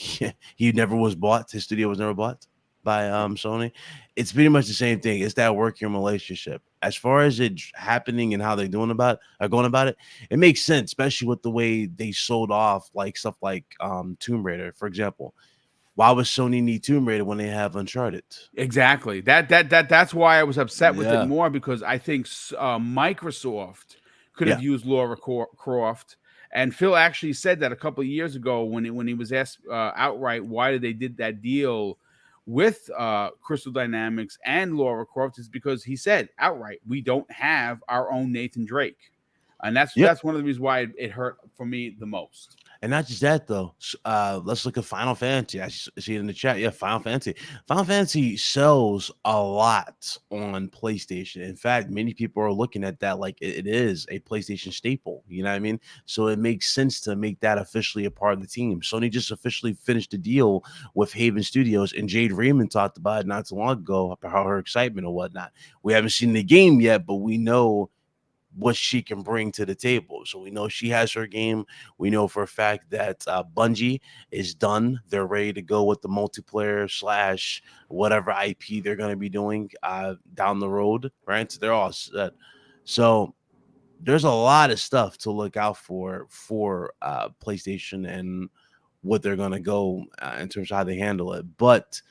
he never was bought. His studio was never bought by Sony. It's pretty much the same thing. It's that working relationship. As far as it happening and how they're going about it, it makes sense, especially with the way they sold off like stuff like Tomb Raider, for example. Why would Sony need Tomb Raider when they have Uncharted? Exactly. That's why I was upset with it more, because I think Microsoft could have used Lara Croft. And Phil actually said that a couple of years ago when he was asked outright why they did that deal with Crystal Dynamics and Lara Croft, is because he said outright, we don't have our own Nathan Drake. And that's one of the reasons why it hurt for me the most. And not just that, though. Let's look at Final Fantasy. I see it in the chat. Yeah, Final Fantasy. Final Fantasy sells a lot on PlayStation. In fact, many people are looking at that like it is a PlayStation staple. You know what I mean? So it makes sense to make that officially a part of the team. Sony just officially finished a deal with Haven Studios, and Jade Raymond talked about it not too long ago about her excitement and whatnot. We haven't seen the game yet, but we know what she can bring to the table. So we know she has her game. We know for a fact that Bungie is done. They're ready to go with the multiplayer / whatever IP they're going to be doing down the road, right? So they're all set. So there's a lot of stuff to look out for PlayStation and what they're going to go in terms of how they handle it. But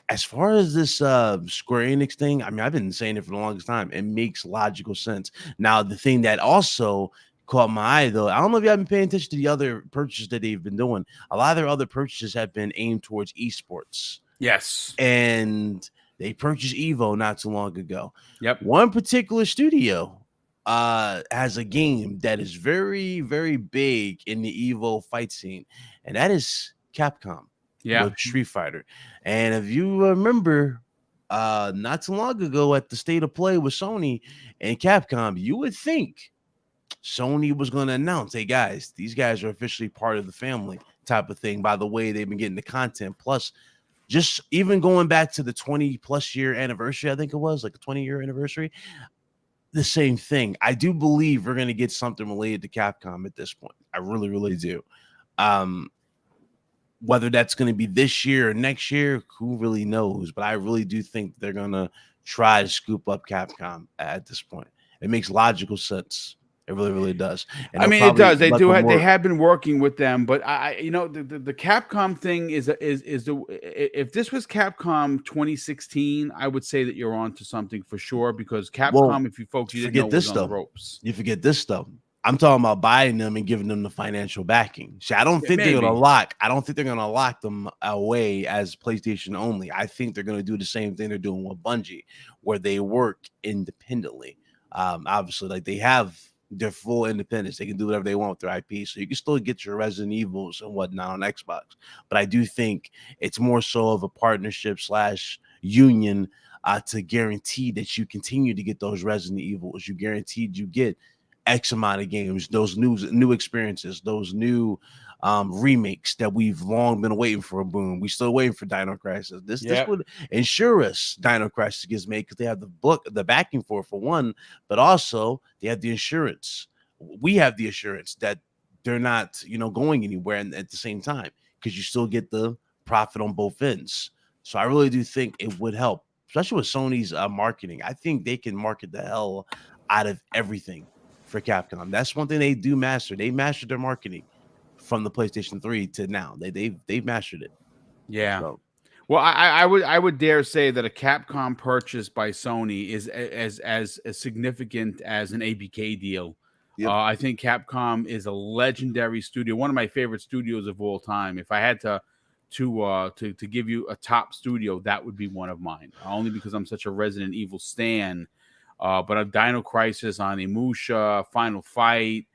as far as this Square Enix thing, I mean, I've been saying it for the longest time. It makes logical sense. Now, the thing that also caught my eye, though, I don't know if you have been paying attention to the other purchases that they've been doing. A lot of their other purchases have been aimed towards esports. Yes. And they purchased Evo not too long ago. Yep. One particular studio has a game that is very, very big in the Evo fight scene, and that is Capcom. With Street Fighter. And if you remember not too long ago at the State of Play with Sony and Capcom, you would think Sony was going to announce, hey guys, these guys are officially part of the family type of thing, by the way they've been getting the content. Plus, just even going back to the 20+ year anniversary, I think it was like a 20-year anniversary, the same thing. I do believe we're going to get something related to Capcom at this point. I really, really do. Whether that's going to be this year or next year, who really knows? But I really do think they're going to try to scoop up Capcom at this point. It makes logical sense. It really, really does. And I mean, it does. They do. They have been working with them, but the Capcom thing is if this was Capcom 2016, I would say that you're on to something for sure, because Capcom, if you folks you didn't know, was on the ropes. You forget this stuff. I'm talking about buying them and giving them the financial backing. See, I don't think they're gonna lock. I don't think they're gonna lock them away as PlayStation only. I think they're gonna do the same thing they're doing with Bungie, where they work independently. Obviously, like they have their full independence. They can do whatever they want with their IP. So you can still get your Resident Evils and whatnot on Xbox. But I do think it's more so of a partnership / union to guarantee that you continue to get those Resident Evils. You guaranteed you get X amount of games, those new experiences, those new remakes that we've long been waiting for. Boom, we still waiting for Dino Crisis. This would ensure us Dino Crisis gets made, because they have the backing for one, but also they have the insurance. We have the assurance that they're not going anywhere, and at the same time, because you still get the profit on both ends. So I really do think it would help, especially with Sony's marketing. I think they can market the hell out of everything for Capcom. That's one thing they do master. They mastered their marketing from the PlayStation 3 to now. They've mastered it. Yeah. So. Well, I would dare say that a Capcom purchase by Sony is as significant as an ABK deal. Yep. I think Capcom is a legendary studio, one of my favorite studios of all time. If I had to give you a top studio, that would be one of mine. Only because I'm such a Resident Evil stan. But a Dino Crisis, on Emusha, Final Fight,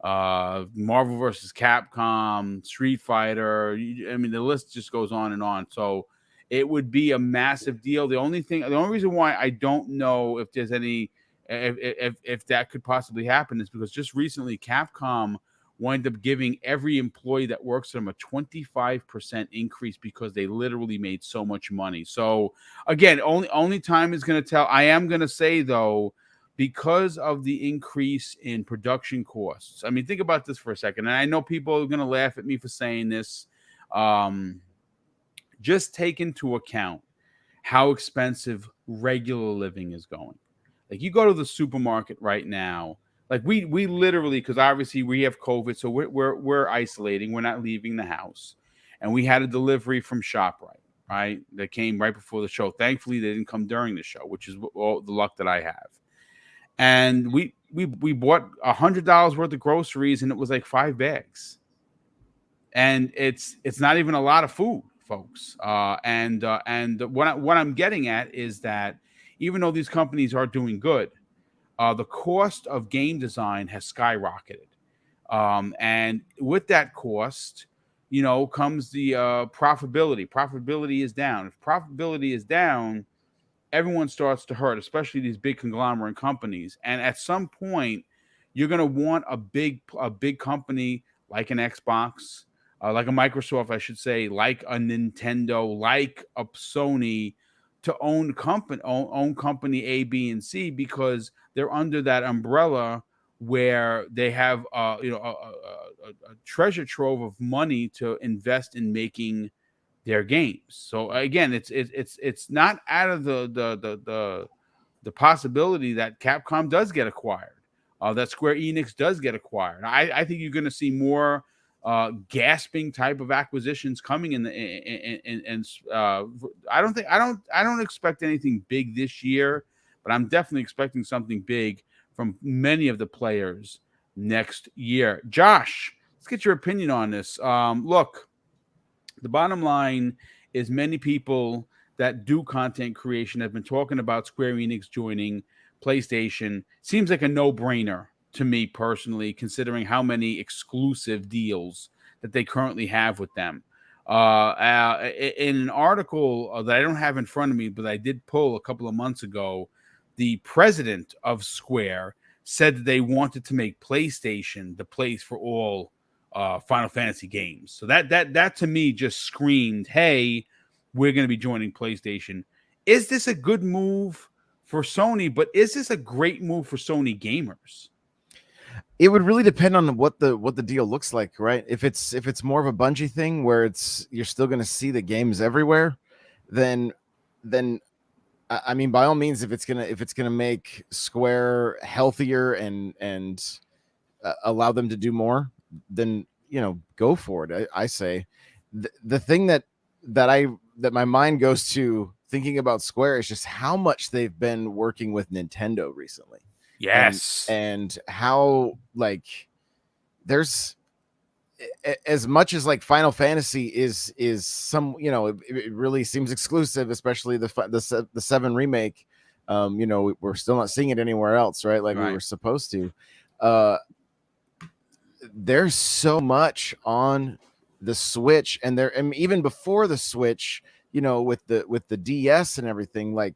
Marvel vs. Capcom, Street Fighter. I mean, the list just goes on and on. So it would be a massive deal. The only reason why I don't know if there's any, if that could possibly happen, is because just recently Capcom wind up giving every employee that works for them a 25% increase, because they literally made so much money. So again, only time is going to tell. I am going to say, though, because of the increase in production costs. I mean, think about this for a second. And I know people are going to laugh at me for saying this, Just take into account how expensive regular living is going. Like, you go to the supermarket right now, like we literally, because obviously we have COVID, so we're isolating, we're not leaving the house, and we had a delivery from ShopRite, right? That came right before the show. Thankfully, they didn't come during the show, which is all the luck that I have. And we bought $100 worth of groceries, and it was like 5 bags, and it's not even a lot of food, folks. And what I'm getting at is that even though these companies are doing good, the cost of game design has skyrocketed. And with that cost, comes the profitability. Profitability is down. If profitability is down, everyone starts to hurt, especially these big conglomerate companies. And at some point, you're going to want a big company like an Xbox, like a Microsoft, I should say, like a Nintendo, like a Sony, to own company A, B, and C, because they're under that umbrella where they have a treasure trove of money to invest in making their games. So again, it's not out of the possibility that Capcom does get acquired, that Square Enix does get acquired. I think you're going to see more gasping type of acquisitions coming in I don't expect anything big this year, but I'm definitely expecting something big from many of the players next year. Josh, let's get your opinion on this. Look, the bottom line is many people that do content creation have been talking about Square Enix joining PlayStation. Seems like a no-brainer to me personally, considering how many exclusive deals that they currently have with them. In an article that I don't have in front of me, but I did pull a couple of months ago, the president of Square said that they wanted to make PlayStation the place for all Final Fantasy games. So that to me just screamed, hey, we're going to be joining PlayStation. Is this a good move for Sony? But is this a great move for Sony gamers? It would really depend on what the deal looks like, right? If it's more of a Bungie thing where you're still going to see the games everywhere, then I mean, by all means, if it's gonna make Square healthier and allow them to do more, then go for it. I say the thing that my mind goes to thinking about Square is just how much they've been working with Nintendo recently. Yes. And how, like, there's as much as like Final Fantasy is some, it really seems exclusive, especially the 7 remake. We're still not seeing it anywhere else, right? Like, right, we were supposed to. There's so much on the Switch, and even before the Switch, with the DS and everything, like,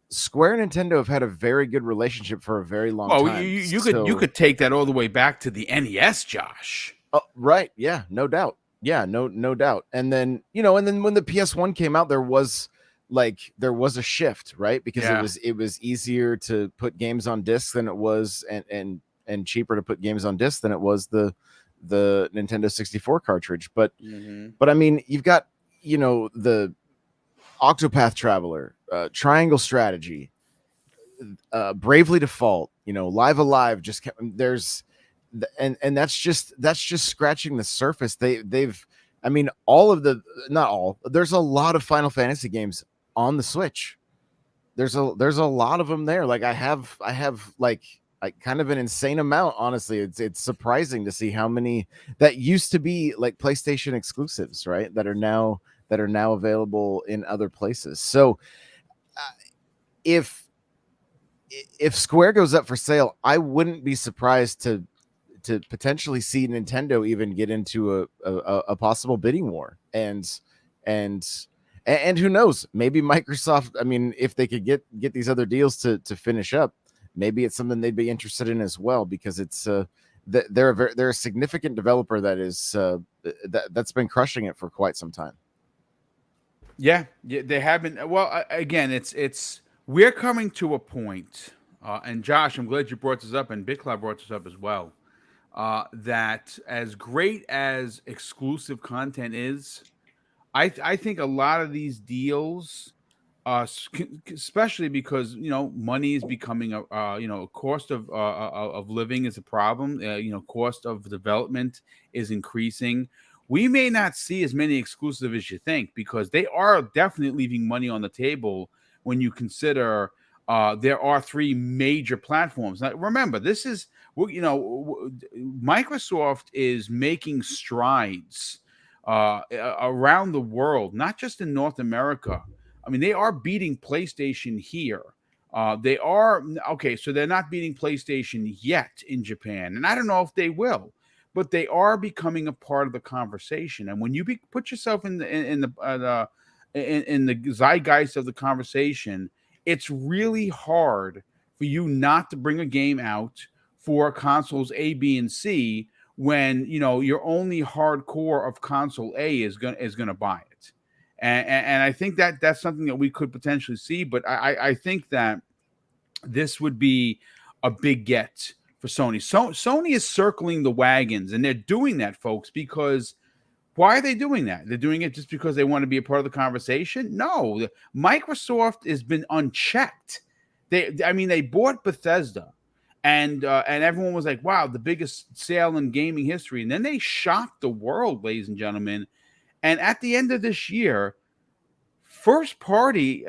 Square and Nintendo have had a very good relationship for a very long time. You could take that all the way back to the NES, Josh. Oh, right. Yeah, no doubt. Yeah, no doubt. And then, when the PS1 came out, there was a shift, right? Because it was easier to put games on discs than it was, and cheaper to put games on disc than it was the Nintendo 64 cartridge. But I mean, you've got, the Octopath Traveler, Triangle Strategy, Bravely Default, Live Alive, and that's just scratching the surface. I mean, there's a lot of Final Fantasy games on the Switch. There's a lot of them there. Like, I have like kind of an insane amount, honestly. It's surprising to see how many that used to be like PlayStation exclusives, right? That are now available in other places. So if Square goes up for sale, I wouldn't be surprised to potentially see Nintendo even get into a possible bidding war, and who knows, maybe Microsoft, I mean, if they could get these other deals to finish up, maybe it's something they'd be interested in as well, because it's they're a significant developer that is that's been crushing it for quite some time. Yeah, they have been. Well, again, it's we're coming to a point, and Josh, I'm glad you brought this up, and Big Cloud brought this up as well. that as great as exclusive content is, I think a lot of these deals, especially because money is becoming a cost of living is a problem. Cost of development is increasing. We may not see as many exclusive as you think, because they are definitely leaving money on the table when you consider there are three major platforms. Now, remember, this is Microsoft is making strides around the world, not just in North America. I mean, they are beating PlayStation here. They are okay, so they're not beating PlayStation yet in Japan, and I don't know if they will, but they are becoming a part of the conversation. And when you put yourself in the zeitgeist of the conversation, it's really hard for you not to bring a game out for consoles A, B, and C when your only hardcore of console A is gonna buy it. And I think that's something that we could potentially see, but I think that this would be a big get for Sony. Sony is circling the wagons, and they're doing that, folks, because why are they doing that? They're doing it just because they want to be a part of the conversation? No, Microsoft has been unchecked. They bought Bethesda, and everyone was like, wow, the biggest sale in gaming history. And then they shocked the world, ladies and gentlemen. And at the end of this year, first party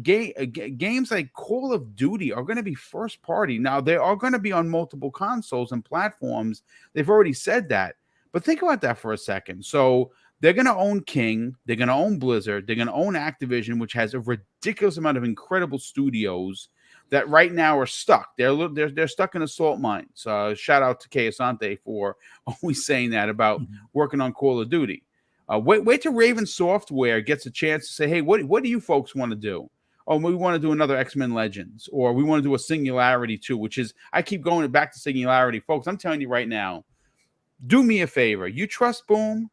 games like Call of Duty are going to be first party. Now, they are going to be on multiple consoles and platforms. They've already said that. But think about that for a second. So they're going to own King. They're going to own Blizzard. They're going to own Activision, which has a ridiculous amount of incredible studios that right now are stuck. They're stuck in a salt mines. Shout out to Kay Asante for always saying that about working on Call of Duty. Wait till Raven Software gets a chance to say, hey, what do you folks want to do? Oh, we want to do another X-Men Legends, or we want to do a Singularity 2, which is, I keep going back to Singularity. Folks, I'm telling you right now, do me a favor. You trust Boom?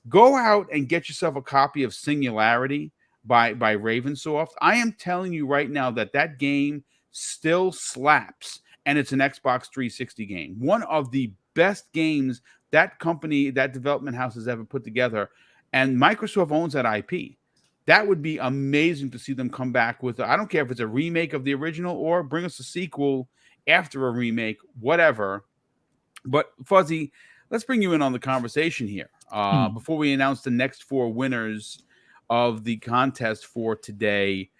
Go out and get yourself a copy of Singularity by Ravensoft. I am telling you right now that game still slaps, and it's an Xbox 360 game. One of the best games that company, that development house has ever put together, and Microsoft owns that IP. That would be amazing to see them come back with, I don't care if it's a remake of the original or bring us a sequel after a remake, whatever. But Fuzzy, let's bring you in on the conversation here before we announce the next four winners of the contest for today.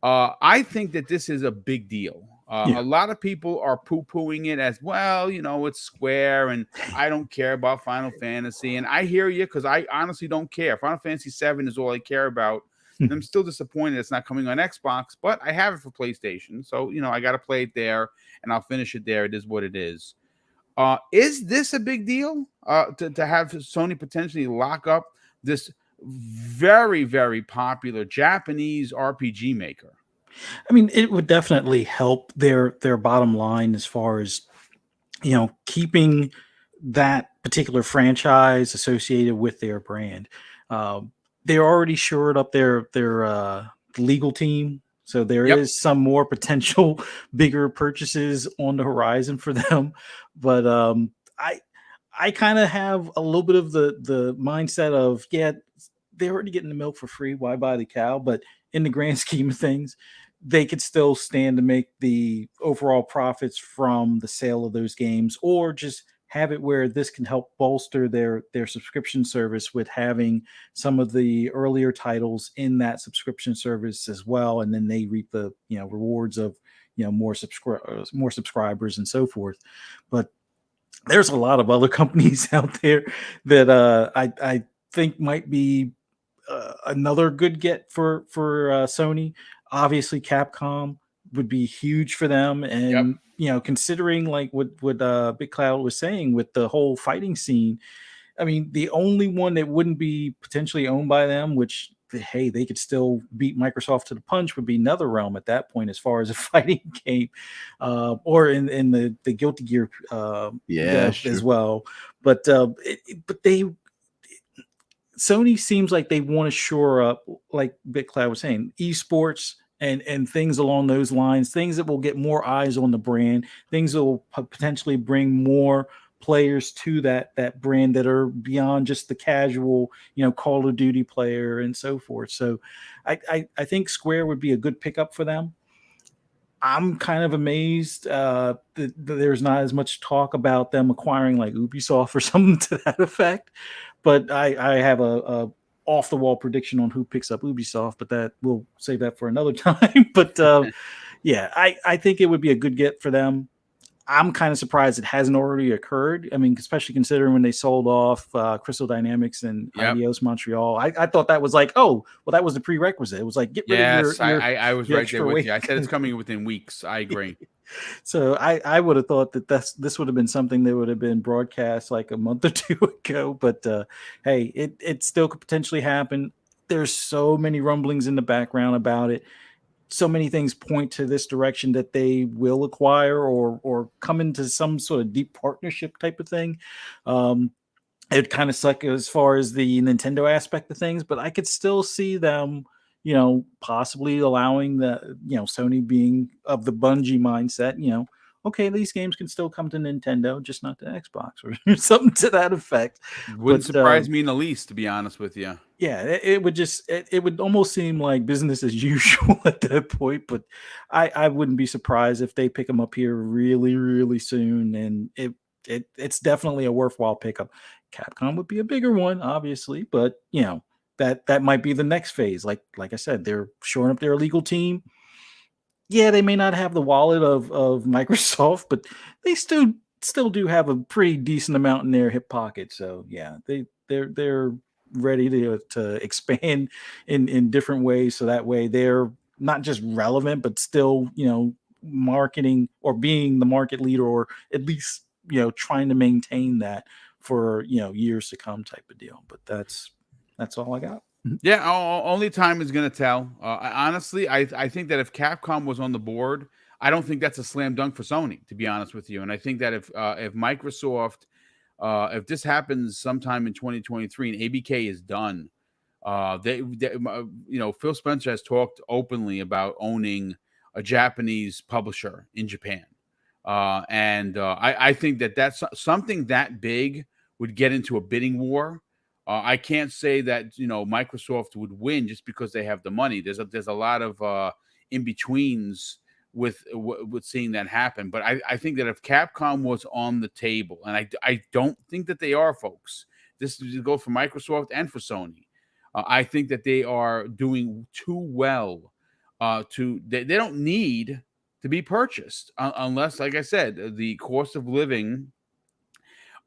I think that this is a big deal. A lot of people are poo-pooing it as, well, it's Square, and I don't care about Final Fantasy. And I hear you, because I honestly don't care. Final Fantasy 7 is all I care about. And I'm still disappointed it's not coming on Xbox, but I have it for PlayStation. So, I got to play it there, and I'll finish it there. It is what it is. Is this a big deal to have Sony potentially lock up this very, very popular Japanese RPG maker? I mean, it would definitely help their bottom line as far as, keeping that particular franchise associated with their brand. They're already shored up their legal team, so there is some more potential bigger purchases on the horizon for them. But I kind of have a little bit of the mindset of, they're already getting the milk for free. Why buy the cow? But in the grand scheme of things, they could still stand to make the overall profits from the sale of those games, or just have it where this can help bolster their subscription service with having some of the earlier titles in that subscription service as well. And then they reap the rewards of more subscribers and so forth. But there's a lot of other companies out there that I think might be another good get for Sony. Obviously, Capcom would be huge for them, and considering like what Big Cloud was saying with the whole fighting scene, I mean, the only one that wouldn't be potentially owned by them, which hey, they could still beat Microsoft to the punch, would be NetherRealm at that point as far as a fighting game, or in the Guilty Gear as well. But Sony seems like they want to shore up, like Big Cloud was saying, esports and things along those lines, things that will get more eyes on the brand, things that will potentially bring more players to that brand that are beyond just the casual, Call of Duty player and so forth. So I think Square would be a good pickup for them. I'm kind of amazed that there's not as much talk about them acquiring like Ubisoft or something to that effect. But I have a off the wall prediction on who picks up Ubisoft, but that we'll save that for another time. But yeah, I think it would be a good get for them. I'm kind of surprised it hasn't already occurred. I mean, especially considering when they sold off Crystal Dynamics and Eidos Montreal. I thought that was like, oh, well, that was the prerequisite. It was like, get rid of your I was your right there with weight. you. I said it's coming within weeks. I agree. So I would have thought that this would have been something that would have been broadcast like a month or two ago. But hey, it still could potentially happen. There's so many rumblings in the background about it. So many things point to this direction that they will acquire or come into some sort of deep partnership type of thing. It kind of suck as far as the Nintendo aspect of things, but I could still see them, possibly allowing the, Sony being of the Bungie mindset, okay, these games can still come to Nintendo, just not to Xbox or something to that effect. Wouldn't surprise me in the least, to be honest with you. Yeah, it would just it would almost seem like business as usual at that point. But I wouldn't be surprised if they pick them up here really, really soon. And it's definitely a worthwhile pickup. Capcom would be a bigger one, obviously, but that might be the next phase. Like I said, they're shoring up their legal team. Yeah, they may not have the wallet of Microsoft, but they still do have a pretty decent amount in their hip pocket. So yeah, they're ready to expand in different ways. So that way they're not just relevant, but still, marketing or being the market leader, or at least, trying to maintain that for, years to come type of deal. But that's all I got. Yeah, only time is going to tell. Honestly, I think that if Capcom was on the board, I don't think that's a slam dunk for Sony, to be honest with you. And I think that if Microsoft, if this happens sometime in 2023 and ABK is done, Phil Spencer has talked openly about owning a Japanese publisher in Japan. I think that that's something that big would get into a bidding war. I can't say that Microsoft would win just because they have the money. There's a lot of in betweens with seeing that happen. But I think that if Capcom was on the table, and I don't think that they are, folks. This is go for Microsoft and for Sony. I think that they are doing too well. They don't need to be purchased unless, like I said, the cost of living.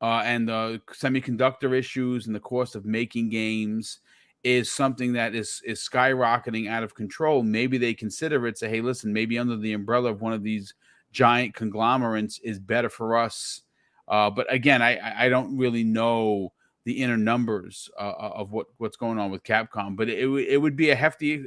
And the semiconductor issues and the cost of making games is something that is skyrocketing out of control. Maybe they consider it, say, hey, listen, maybe under the umbrella of one of these giant conglomerates is better for us. But again, I don't really know the inner numbers of what's going on with Capcom. But it would be a hefty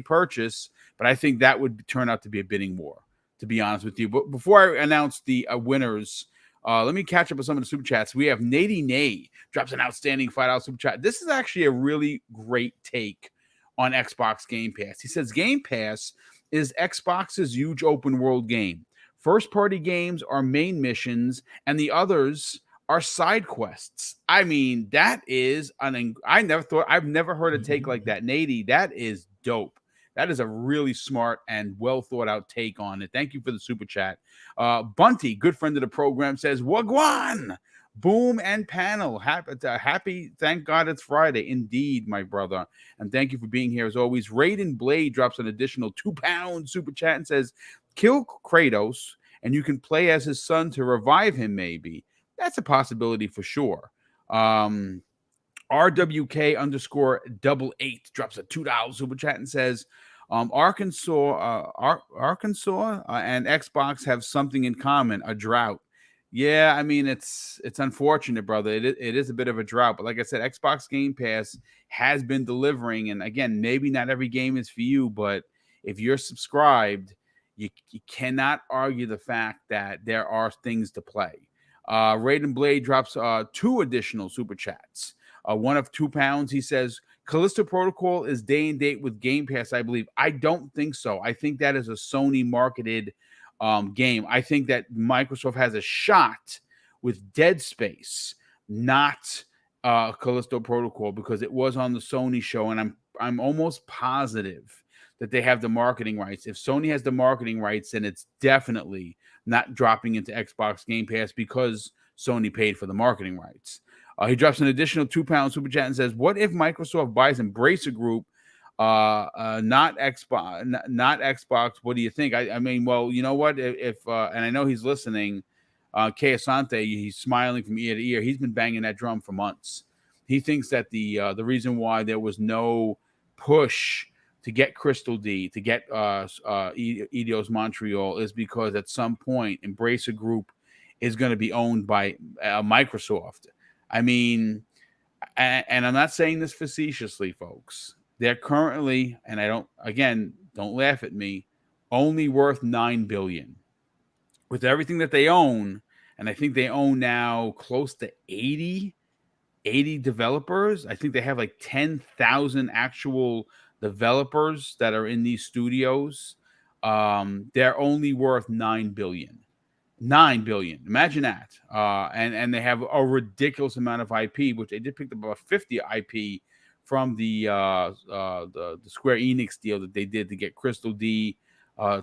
purchase. But I think that would turn out to be a bidding war, to be honest with you. But before I announce the winners, let me catch up with some of the super chats. We have Nady Nay drops an outstanding $5 super chat. This is actually a really great take on Xbox Game Pass. He says Game Pass is Xbox's huge open world game. First party games are main missions, and the others are side quests. I mean, that is I've never heard a take like that. Nady, that is dope. That is a really smart and well thought out take on it. Thank you for the super chat. Bunty, good friend of the program, says, Wagwan, Boom and panel. Happy, thank God it's Friday. Indeed, my brother. And thank you for being here as always. Raiden Blade drops an additional £2 super chat and says, kill Kratos, and you can play as his son to revive him, maybe. That's a possibility for sure. RWK_88 drops a $2 super chat and says, Arkansas and Xbox have something in common, a drought. Yeah, I mean, it's unfortunate, brother. It is a bit of a drought. But like I said, Xbox Game Pass has been delivering. And again, maybe not every game is for you, but if you're subscribed, you cannot argue the fact that there are things to play. Raiden Blade drops 2 additional super chats. One of £2. He says, Callisto Protocol is day and date with Game Pass, I believe. I don't think so. I think that is a Sony marketed game. I think that Microsoft has a shot with Dead Space, not Callisto Protocol, because it was on the Sony show, and I'm almost positive that they have the marketing rights. If Sony has the marketing rights, then it's definitely not dropping into Xbox Game Pass because Sony paid for the marketing rights. He drops an additional £2 super chat and says, "What if Microsoft buys Embracer Group, not Xbox? What do you think?" I mean, well, you know what? If and I know he's listening. Kay Asante, he's smiling from ear to ear. He's been banging that drum for months. He thinks that the reason why there was no push to get Crystal D, to get Eidos Montreal, is because at some point Embracer Group is going to be owned by Microsoft. I mean, and I'm not saying this facetiously, folks. They're currently, and don't laugh at me, only worth $9 billion. With everything that they own, and I think they own now close to 80 developers. I think they have like 10,000 actual developers that are in these studios. They're only worth $9 billion. $9 billion. Imagine that. And they have a ridiculous amount of IP, which they did pick up about 50 IP from the Square Enix deal that they did to get Crystal D,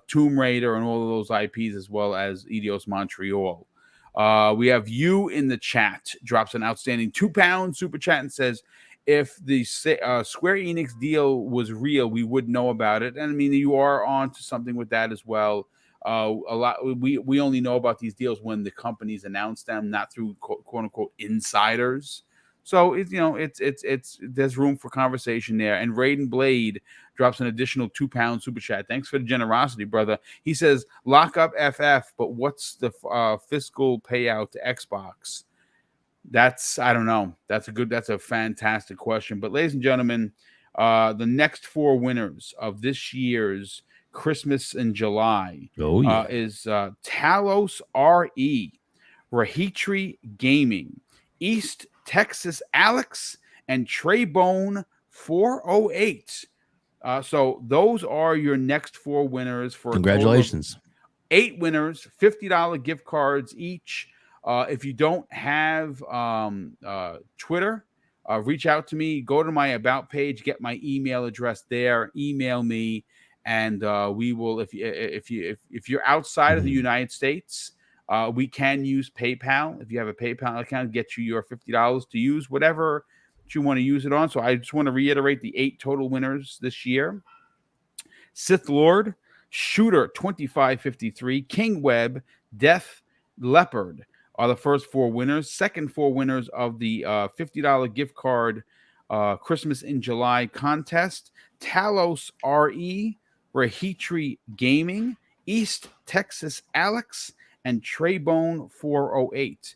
Tomb Raider, and all of those IPs, as well as Eidos Montreal. We have you in the chat, drops an outstanding £2 super chat and says, if the Square Enix deal was real, we would know about it. And I mean, you are on to something with that as well. A lot we only know about these deals when the companies announce them, not through quote unquote insiders. So it's there's room for conversation there. And Raiden Blade drops an additional £2 super chat. Thanks for the generosity, brother. He says, "Lock up FF, but what's the fiscal payout to Xbox?" I don't know. That's a fantastic question. But ladies and gentlemen, the next four winners of this year's Christmas in July is Talos RE, Rahitri Gaming, East Texas Alex, and Treybone 408. So those are your next four winners. For congratulations. 8 winners, $50 gift cards each. If you don't have Twitter, reach out to me. Go to my About page, get my email address there. Email me, and we will. If you're outside of the United States, we can use PayPal. If you have a PayPal account, get you your $50 to use whatever you want to use it on. So I just want to reiterate the 8 total winners this year: Sith Lord, Shooter 2553, King Web, Death Leopard are the first 4 winners. Second 4 winners of the $50 gift card Christmas in July contest: Talos RE, Rahitri Gaming, East Texas Alex, and Treybone 408.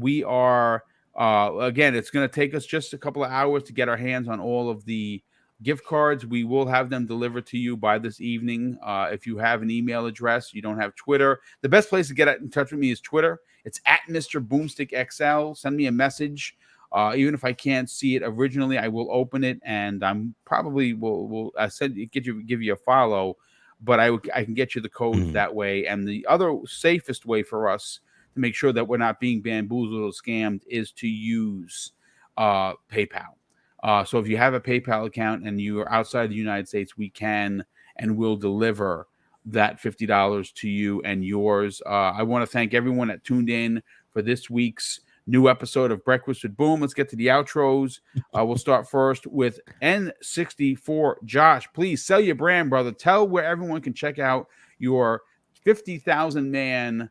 We are again, it's going to take us just a couple of hours to get our hands on all of the gift cards. We will have them delivered to you by this evening. If you have an email address, you don't have Twitter, the best place to get in touch with me is Twitter. It's at Mr. BoomStick XL. Send me a message. Even if I can't see it originally, I will open it, and I'm probably will give you a follow, but I can get you the code that way. And the other safest way for us to make sure that we're not being bamboozled or scammed is to use PayPal. So if you have a PayPal account and you are outside the United States, we can and will deliver that $50 to you and yours. I want to thank everyone that tuned in for this week's new episode of Breakfast with Boom. Let's get to the outros. We'll start first with N64 Josh. Please sell your brand, brother. Tell where everyone can check out your 50,000 man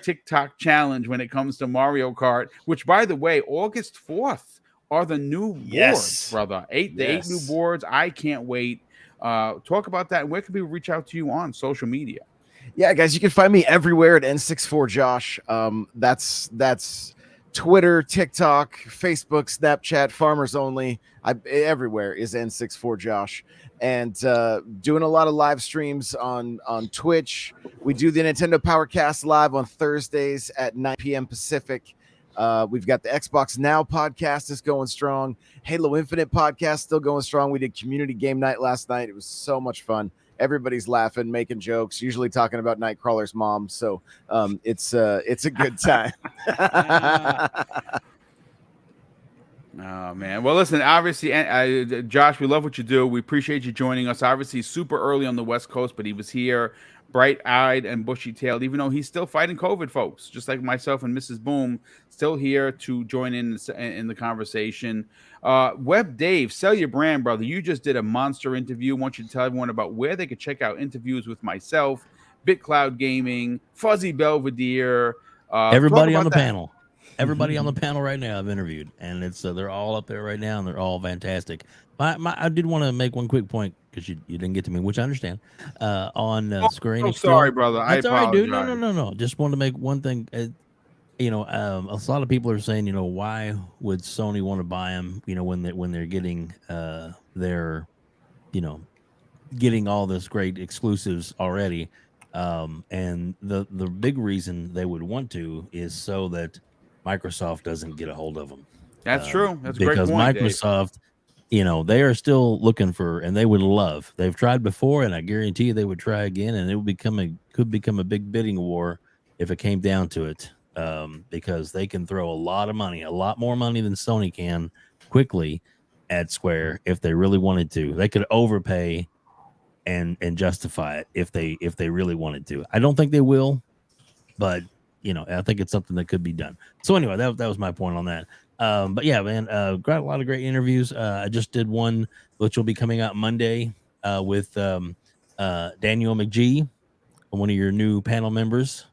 TikTok challenge when it comes to Mario Kart, which, by the way, August 4th are the new boards, brother. 8 new boards. I can't wait. Talk about that. Where can people reach out to you on social media? Yeah, guys, you can find me everywhere at N64 Josh. That's Twitter, TikTok, Facebook, Snapchat, Farmers Only. Everywhere is N64 Josh. And doing a lot of live streams on Twitch. We do the Nintendo Powercast live on Thursdays at 9 p.m. Pacific. We've got the Xbox Now podcast is going strong. Halo Infinite podcast still going strong. We did community game night last night. It was so much fun. Everybody's laughing, making jokes, usually talking about Nightcrawler's mom. So it's a good time. Oh man. Well, listen, obviously, Josh, we love what you do. We appreciate you joining us. Obviously, super early on the West Coast, but he was here, bright-eyed and bushy-tailed, even though he's still fighting COVID, folks, just like myself and Mrs. Boom, still here to join in the conversation. Web Dave, sell your brand, brother. You just did a monster interview. I want you to tell everyone about where they could check out interviews with myself, BitCloud Gaming, Fuzzy Belvedere. Everybody on the panel. Everybody on the panel right now I've interviewed, and it's they're all up there right now, and they're all fantastic. I did want to make one quick point because you didn't get to me, which I understand. On Square Enix. Sorry, brother. That's all right, dude. No. Just wanted to make one thing. A lot of people are saying, why would Sony want to buy them? When they're getting getting all this great exclusives already. And the big reason they would want to is so that Microsoft doesn't get a hold of them. That's true. That's a great point, because Microsoft, they are still looking for, and they would love. They've tried before, and I guarantee you they would try again, and it would could become a big bidding war if it came down to it, because they can throw a lot of money, a lot more money than Sony can, quickly at Square if they really wanted to. They could overpay and justify it if they really wanted to. I don't think they will, but I think it's something that could be done. So anyway, that was my point on that. But yeah, man, got a lot of great interviews. I just did one which will be coming out Monday with Daniel McGee, one of your new panel members,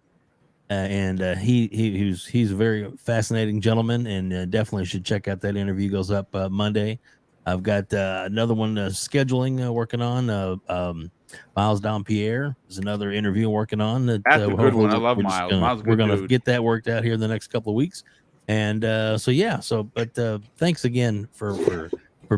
and he's a very fascinating gentleman, and definitely should check out that interview. Goes up Monday. I've got another one scheduling working on. Miles Dompierre is another interview working on. That's a good one. I love Miles. We're going to get that worked out here in the next couple of weeks. And but thanks again for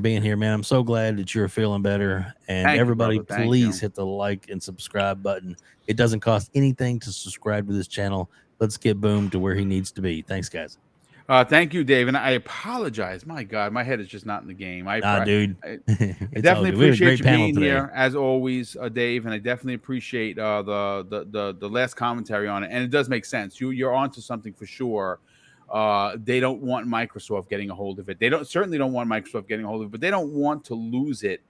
being here, man. I'm so glad that you're feeling better. And everybody, please hit the like and subscribe button. It doesn't cost anything to subscribe to this channel. Let's get Boom to where he needs to be. Thanks, guys. Thank you, Dave, and I apologize. My God, my head is just not in the game. Dude, I definitely appreciate you being here as always, Dave, and I definitely appreciate the last commentary on it. And it does make sense. You're onto something for sure. They don't want Microsoft getting a hold of it. They certainly don't want Microsoft getting a hold of it, but they don't want to lose it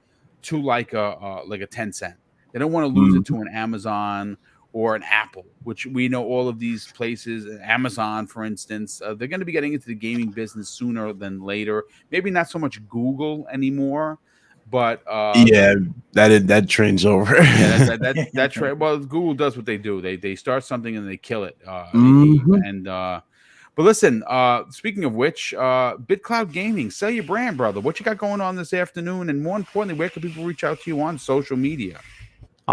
to like a Tencent. They don't want to lose it to an Amazon or an Apple, which we know all of these places, Amazon, for instance, they're going to be getting into the gaming business sooner than later. Maybe not so much Google anymore, but that train's over. that trend. Well, Google does what they do. They start something and they kill it. But listen, speaking of which, BitCloud Gaming, sell your brand, brother. What you got going on this afternoon, and more importantly, where can people reach out to you on social media?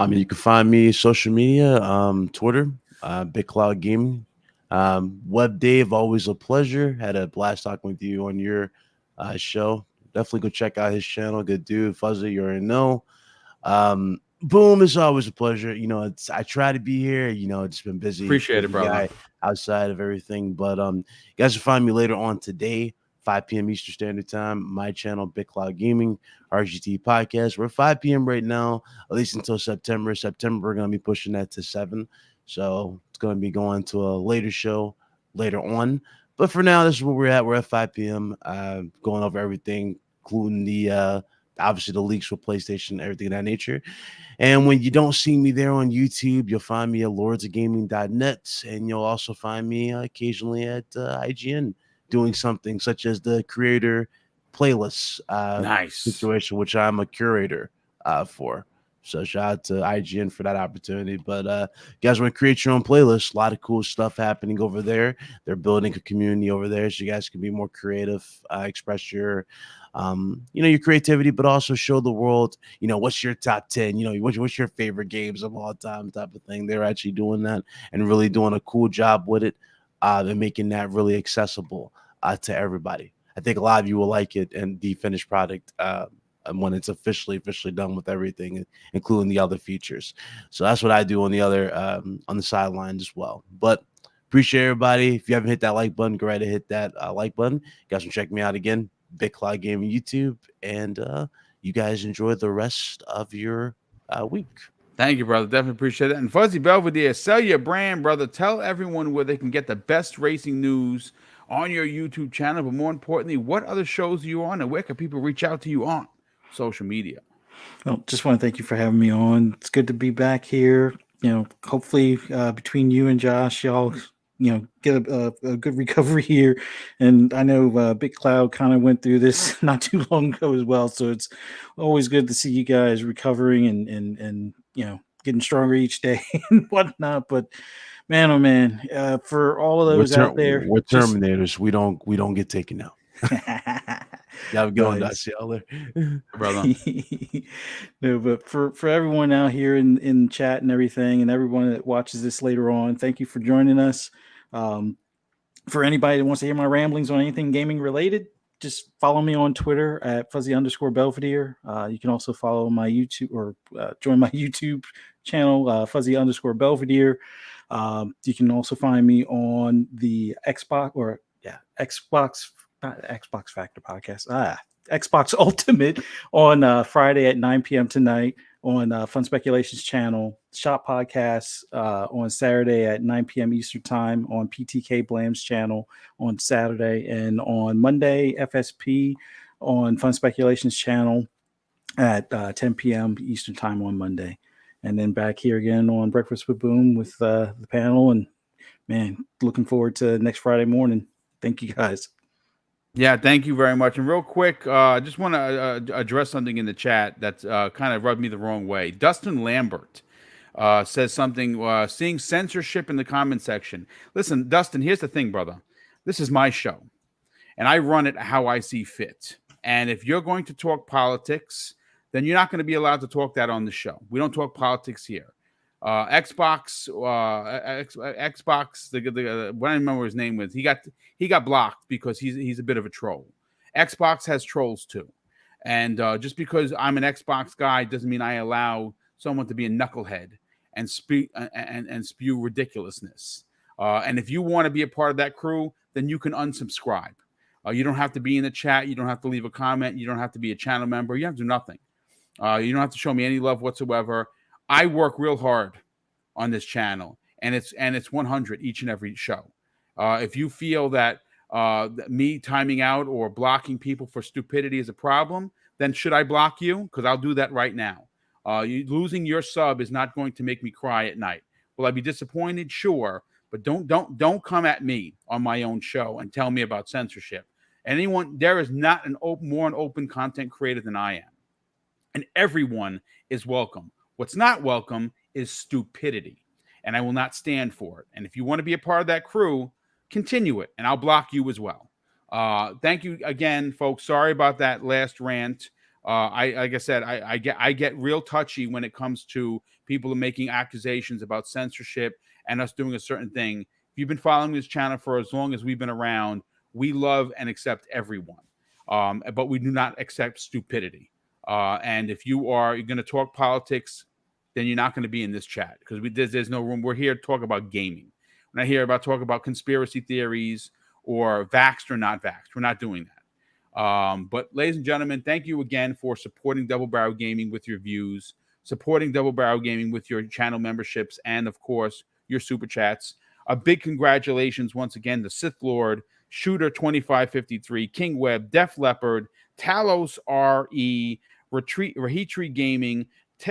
You can find me social media, Twitter, BitCloud Gaming. Web Dave, always a pleasure. Had a blast talking with you on your show. Definitely go check out his channel. Good dude. Fuzzy, you already know. Boom, it's always a pleasure. I try to be here. It's been busy. Appreciate it, brother. Outside of everything. But you guys will find me later on today, 5 p.m. Eastern Standard Time. My channel, BitCloud Gaming, RGT Podcast. We're 5 p.m. right now, at least until September. We're going to be pushing that to 7. So it's going to be going to a later show later on. But for now, this is where we're at. We're at 5 p.m. Going over everything, including the obviously the leaks for PlayStation, everything of that nature. And when you don't see me there on YouTube, you'll find me at lordsofgaming.net, and you'll also find me occasionally at IGN doing something such as the creator playlists situation, which I'm a curator for. So shout out to IGN for that opportunity. But you guys want to create your own playlist, a lot of cool stuff happening over there. They're building a community over there, so you guys can be more creative, express your your creativity, but also show the world, what's your top 10, what's your favorite games of all time type of thing. They're actually doing that and really doing a cool job with it, and making that really accessible to everybody. I think a lot of you will like it and the finished product and when it's officially done with everything, including the other features. So that's what I do on the other on the sidelines as well. But Appreciate everybody. If you haven't hit that like button, go right ahead, hit that like button. You guys can check me out again, Big Cloud Gaming YouTube, and you guys enjoy the rest of your week. Thank you, brother. Definitely appreciate it. And Fuzzy Belvedere, sell your brand, brother. Tell everyone where they can get the best racing news on your YouTube channel. But more importantly, what other shows are you on, and where can people reach out to you on social media? Well, just want to thank you for having me on. It's good to be back here. Hopefully between you and Josh, y'all, get a good recovery here. And I know Big Cloud kind of went through this not too long ago as well. So it's always good to see you guys recovering and getting stronger each day and whatnot. But man, oh man, for all of those out there, we're Terminators. We don't get taken out. Y'all going nice. Brother. No, but for everyone out here in chat and everything, and everyone that watches this later on, thank you for joining us. For anybody that wants to hear my ramblings on anything gaming related, just follow me on Twitter at Fuzzy_Belvedere. You can also follow my YouTube or join my YouTube channel, Fuzzy_Belvedere. You can also find me on the Xbox Factor podcast. Xbox Ultimate on Friday at 9 p.m. tonight on Fun Speculations channel. Shop Podcasts on Saturday at 9 p.m. Eastern time on PTK Blam's channel on Saturday, and on Monday FSP on Fun Speculations channel at 10 p.m. Eastern time on Monday. And then back here again on Breakfast with Boom with the panel. And man, looking forward to next Friday morning. Thank you guys. Yeah, thank you very much. And real quick, I just want to address something in the chat that's kind of rubbed me the wrong way. Dustin Lambert says something, seeing censorship in the comment section. Listen, Dustin, here's the thing, brother. This is my show, and I run it how I see fit. And if you're going to talk politics, then you're not going to be allowed to talk that on the show. We don't talk politics here. Xbox, what I remember his name was, he got blocked because he's a bit of a troll. Xbox has trolls too, and just because I'm an Xbox guy doesn't mean I allow someone to be a knucklehead and spew ridiculousness. And if you want to be a part of that crew, then you can unsubscribe. You don't have to be in the chat. You don't have to leave a comment. You don't have to be a channel member. You have to do nothing. You don't have to show me any love whatsoever. I work real hard on this channel, and it's 100 each and every show. If you feel that me timing out or blocking people for stupidity is a problem, then should I block you? Because I'll do that right now. Losing your sub is not going to make me cry at night. Will I be disappointed? Sure, but don't come at me on my own show and tell me about censorship. There is not more an open content creator than I am, and everyone is welcome. What's not welcome is stupidity, and I will not stand for it. And if you want to be a part of that crew, continue it, and I'll block you as well. Thank you again, folks. Sorry about that last rant. Like I said, I get real touchy when it comes to people making accusations about censorship and us doing a certain thing. If you've been following this channel for as long as we've been around, we love and accept everyone, but we do not accept stupidity. And if you're going to talk politics, then you're not going to be in this chat because there's no room. We're here to talk about gaming. We're not here talk about conspiracy theories or vaxxed or not vaxxed. We're not doing that. But ladies and gentlemen, thank you again for supporting Double Barrel Gaming with your views, supporting Double Barrel Gaming with your channel memberships, and of course, your super chats. A big congratulations once again to Sith Lord, Shooter 2553, King Web, Def Leopard, Talos RE, Rahitri Gaming,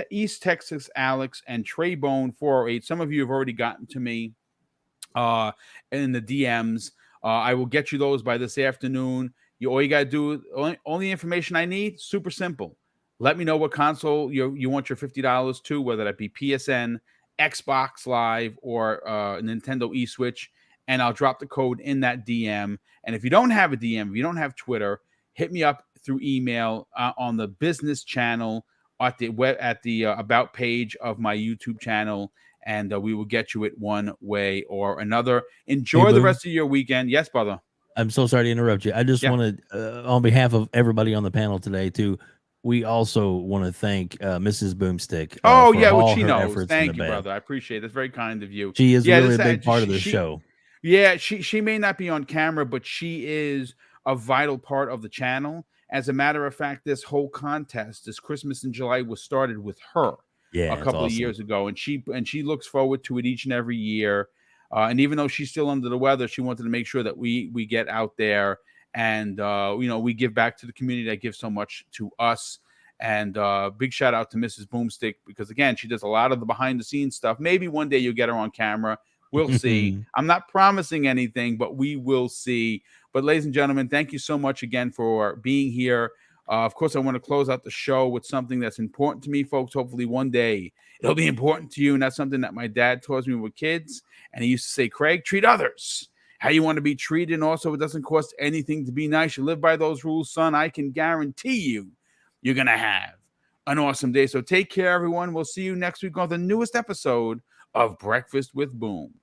East Texas Alex, and Traybone 408. Some of you have already gotten to me in the DMs. I will get you those by this afternoon. All you gotta do, only information I need, super simple. Let me know what console you want your $50 to, whether that be PSN, Xbox Live, or Nintendo eSwitch, and I'll drop the code in that DM. And if you don't have a DM, if you don't have Twitter, hit me up through email on the business channel at the about page of my YouTube channel, and we will get you it one way or another. Enjoy the rest of your weekend. Yes, brother. I'm so sorry to interrupt you. I just want to, on behalf of everybody on the panel today, too, we also want to thank Mrs. BoomStick. Well, she knows. Thank you, brother. I appreciate it. That's very kind of you. She is really a big part of the show. Yeah, she may not be on camera, but she is a vital part of the channel. As a matter of fact, this whole contest, this Christmas in July, was started with her Yeah, a couple of years ago, and she looks forward to it each and every year. And even though she's still under the weather, she wanted to make sure that we get out there and we give back to the community that gives so much to us. And big shout out to Mrs. Boomstick, because again, she does a lot of the behind the scenes stuff. Maybe one day you'll get her on camera. We'll see. I'm not promising anything, but we will see. But ladies and gentlemen, thank you so much again for being here. Of course, I want to close out the show with something that's important to me, folks. Hopefully one day it'll be important to you. And that's something that my dad taught me with kids. And he used to say, Craig, treat others how you want to be treated. And also, it doesn't cost anything to be nice. You live by those rules, son. I can guarantee you're going to have an awesome day. So take care, everyone. We'll see you next week on the newest episode of Breakfast with Boom.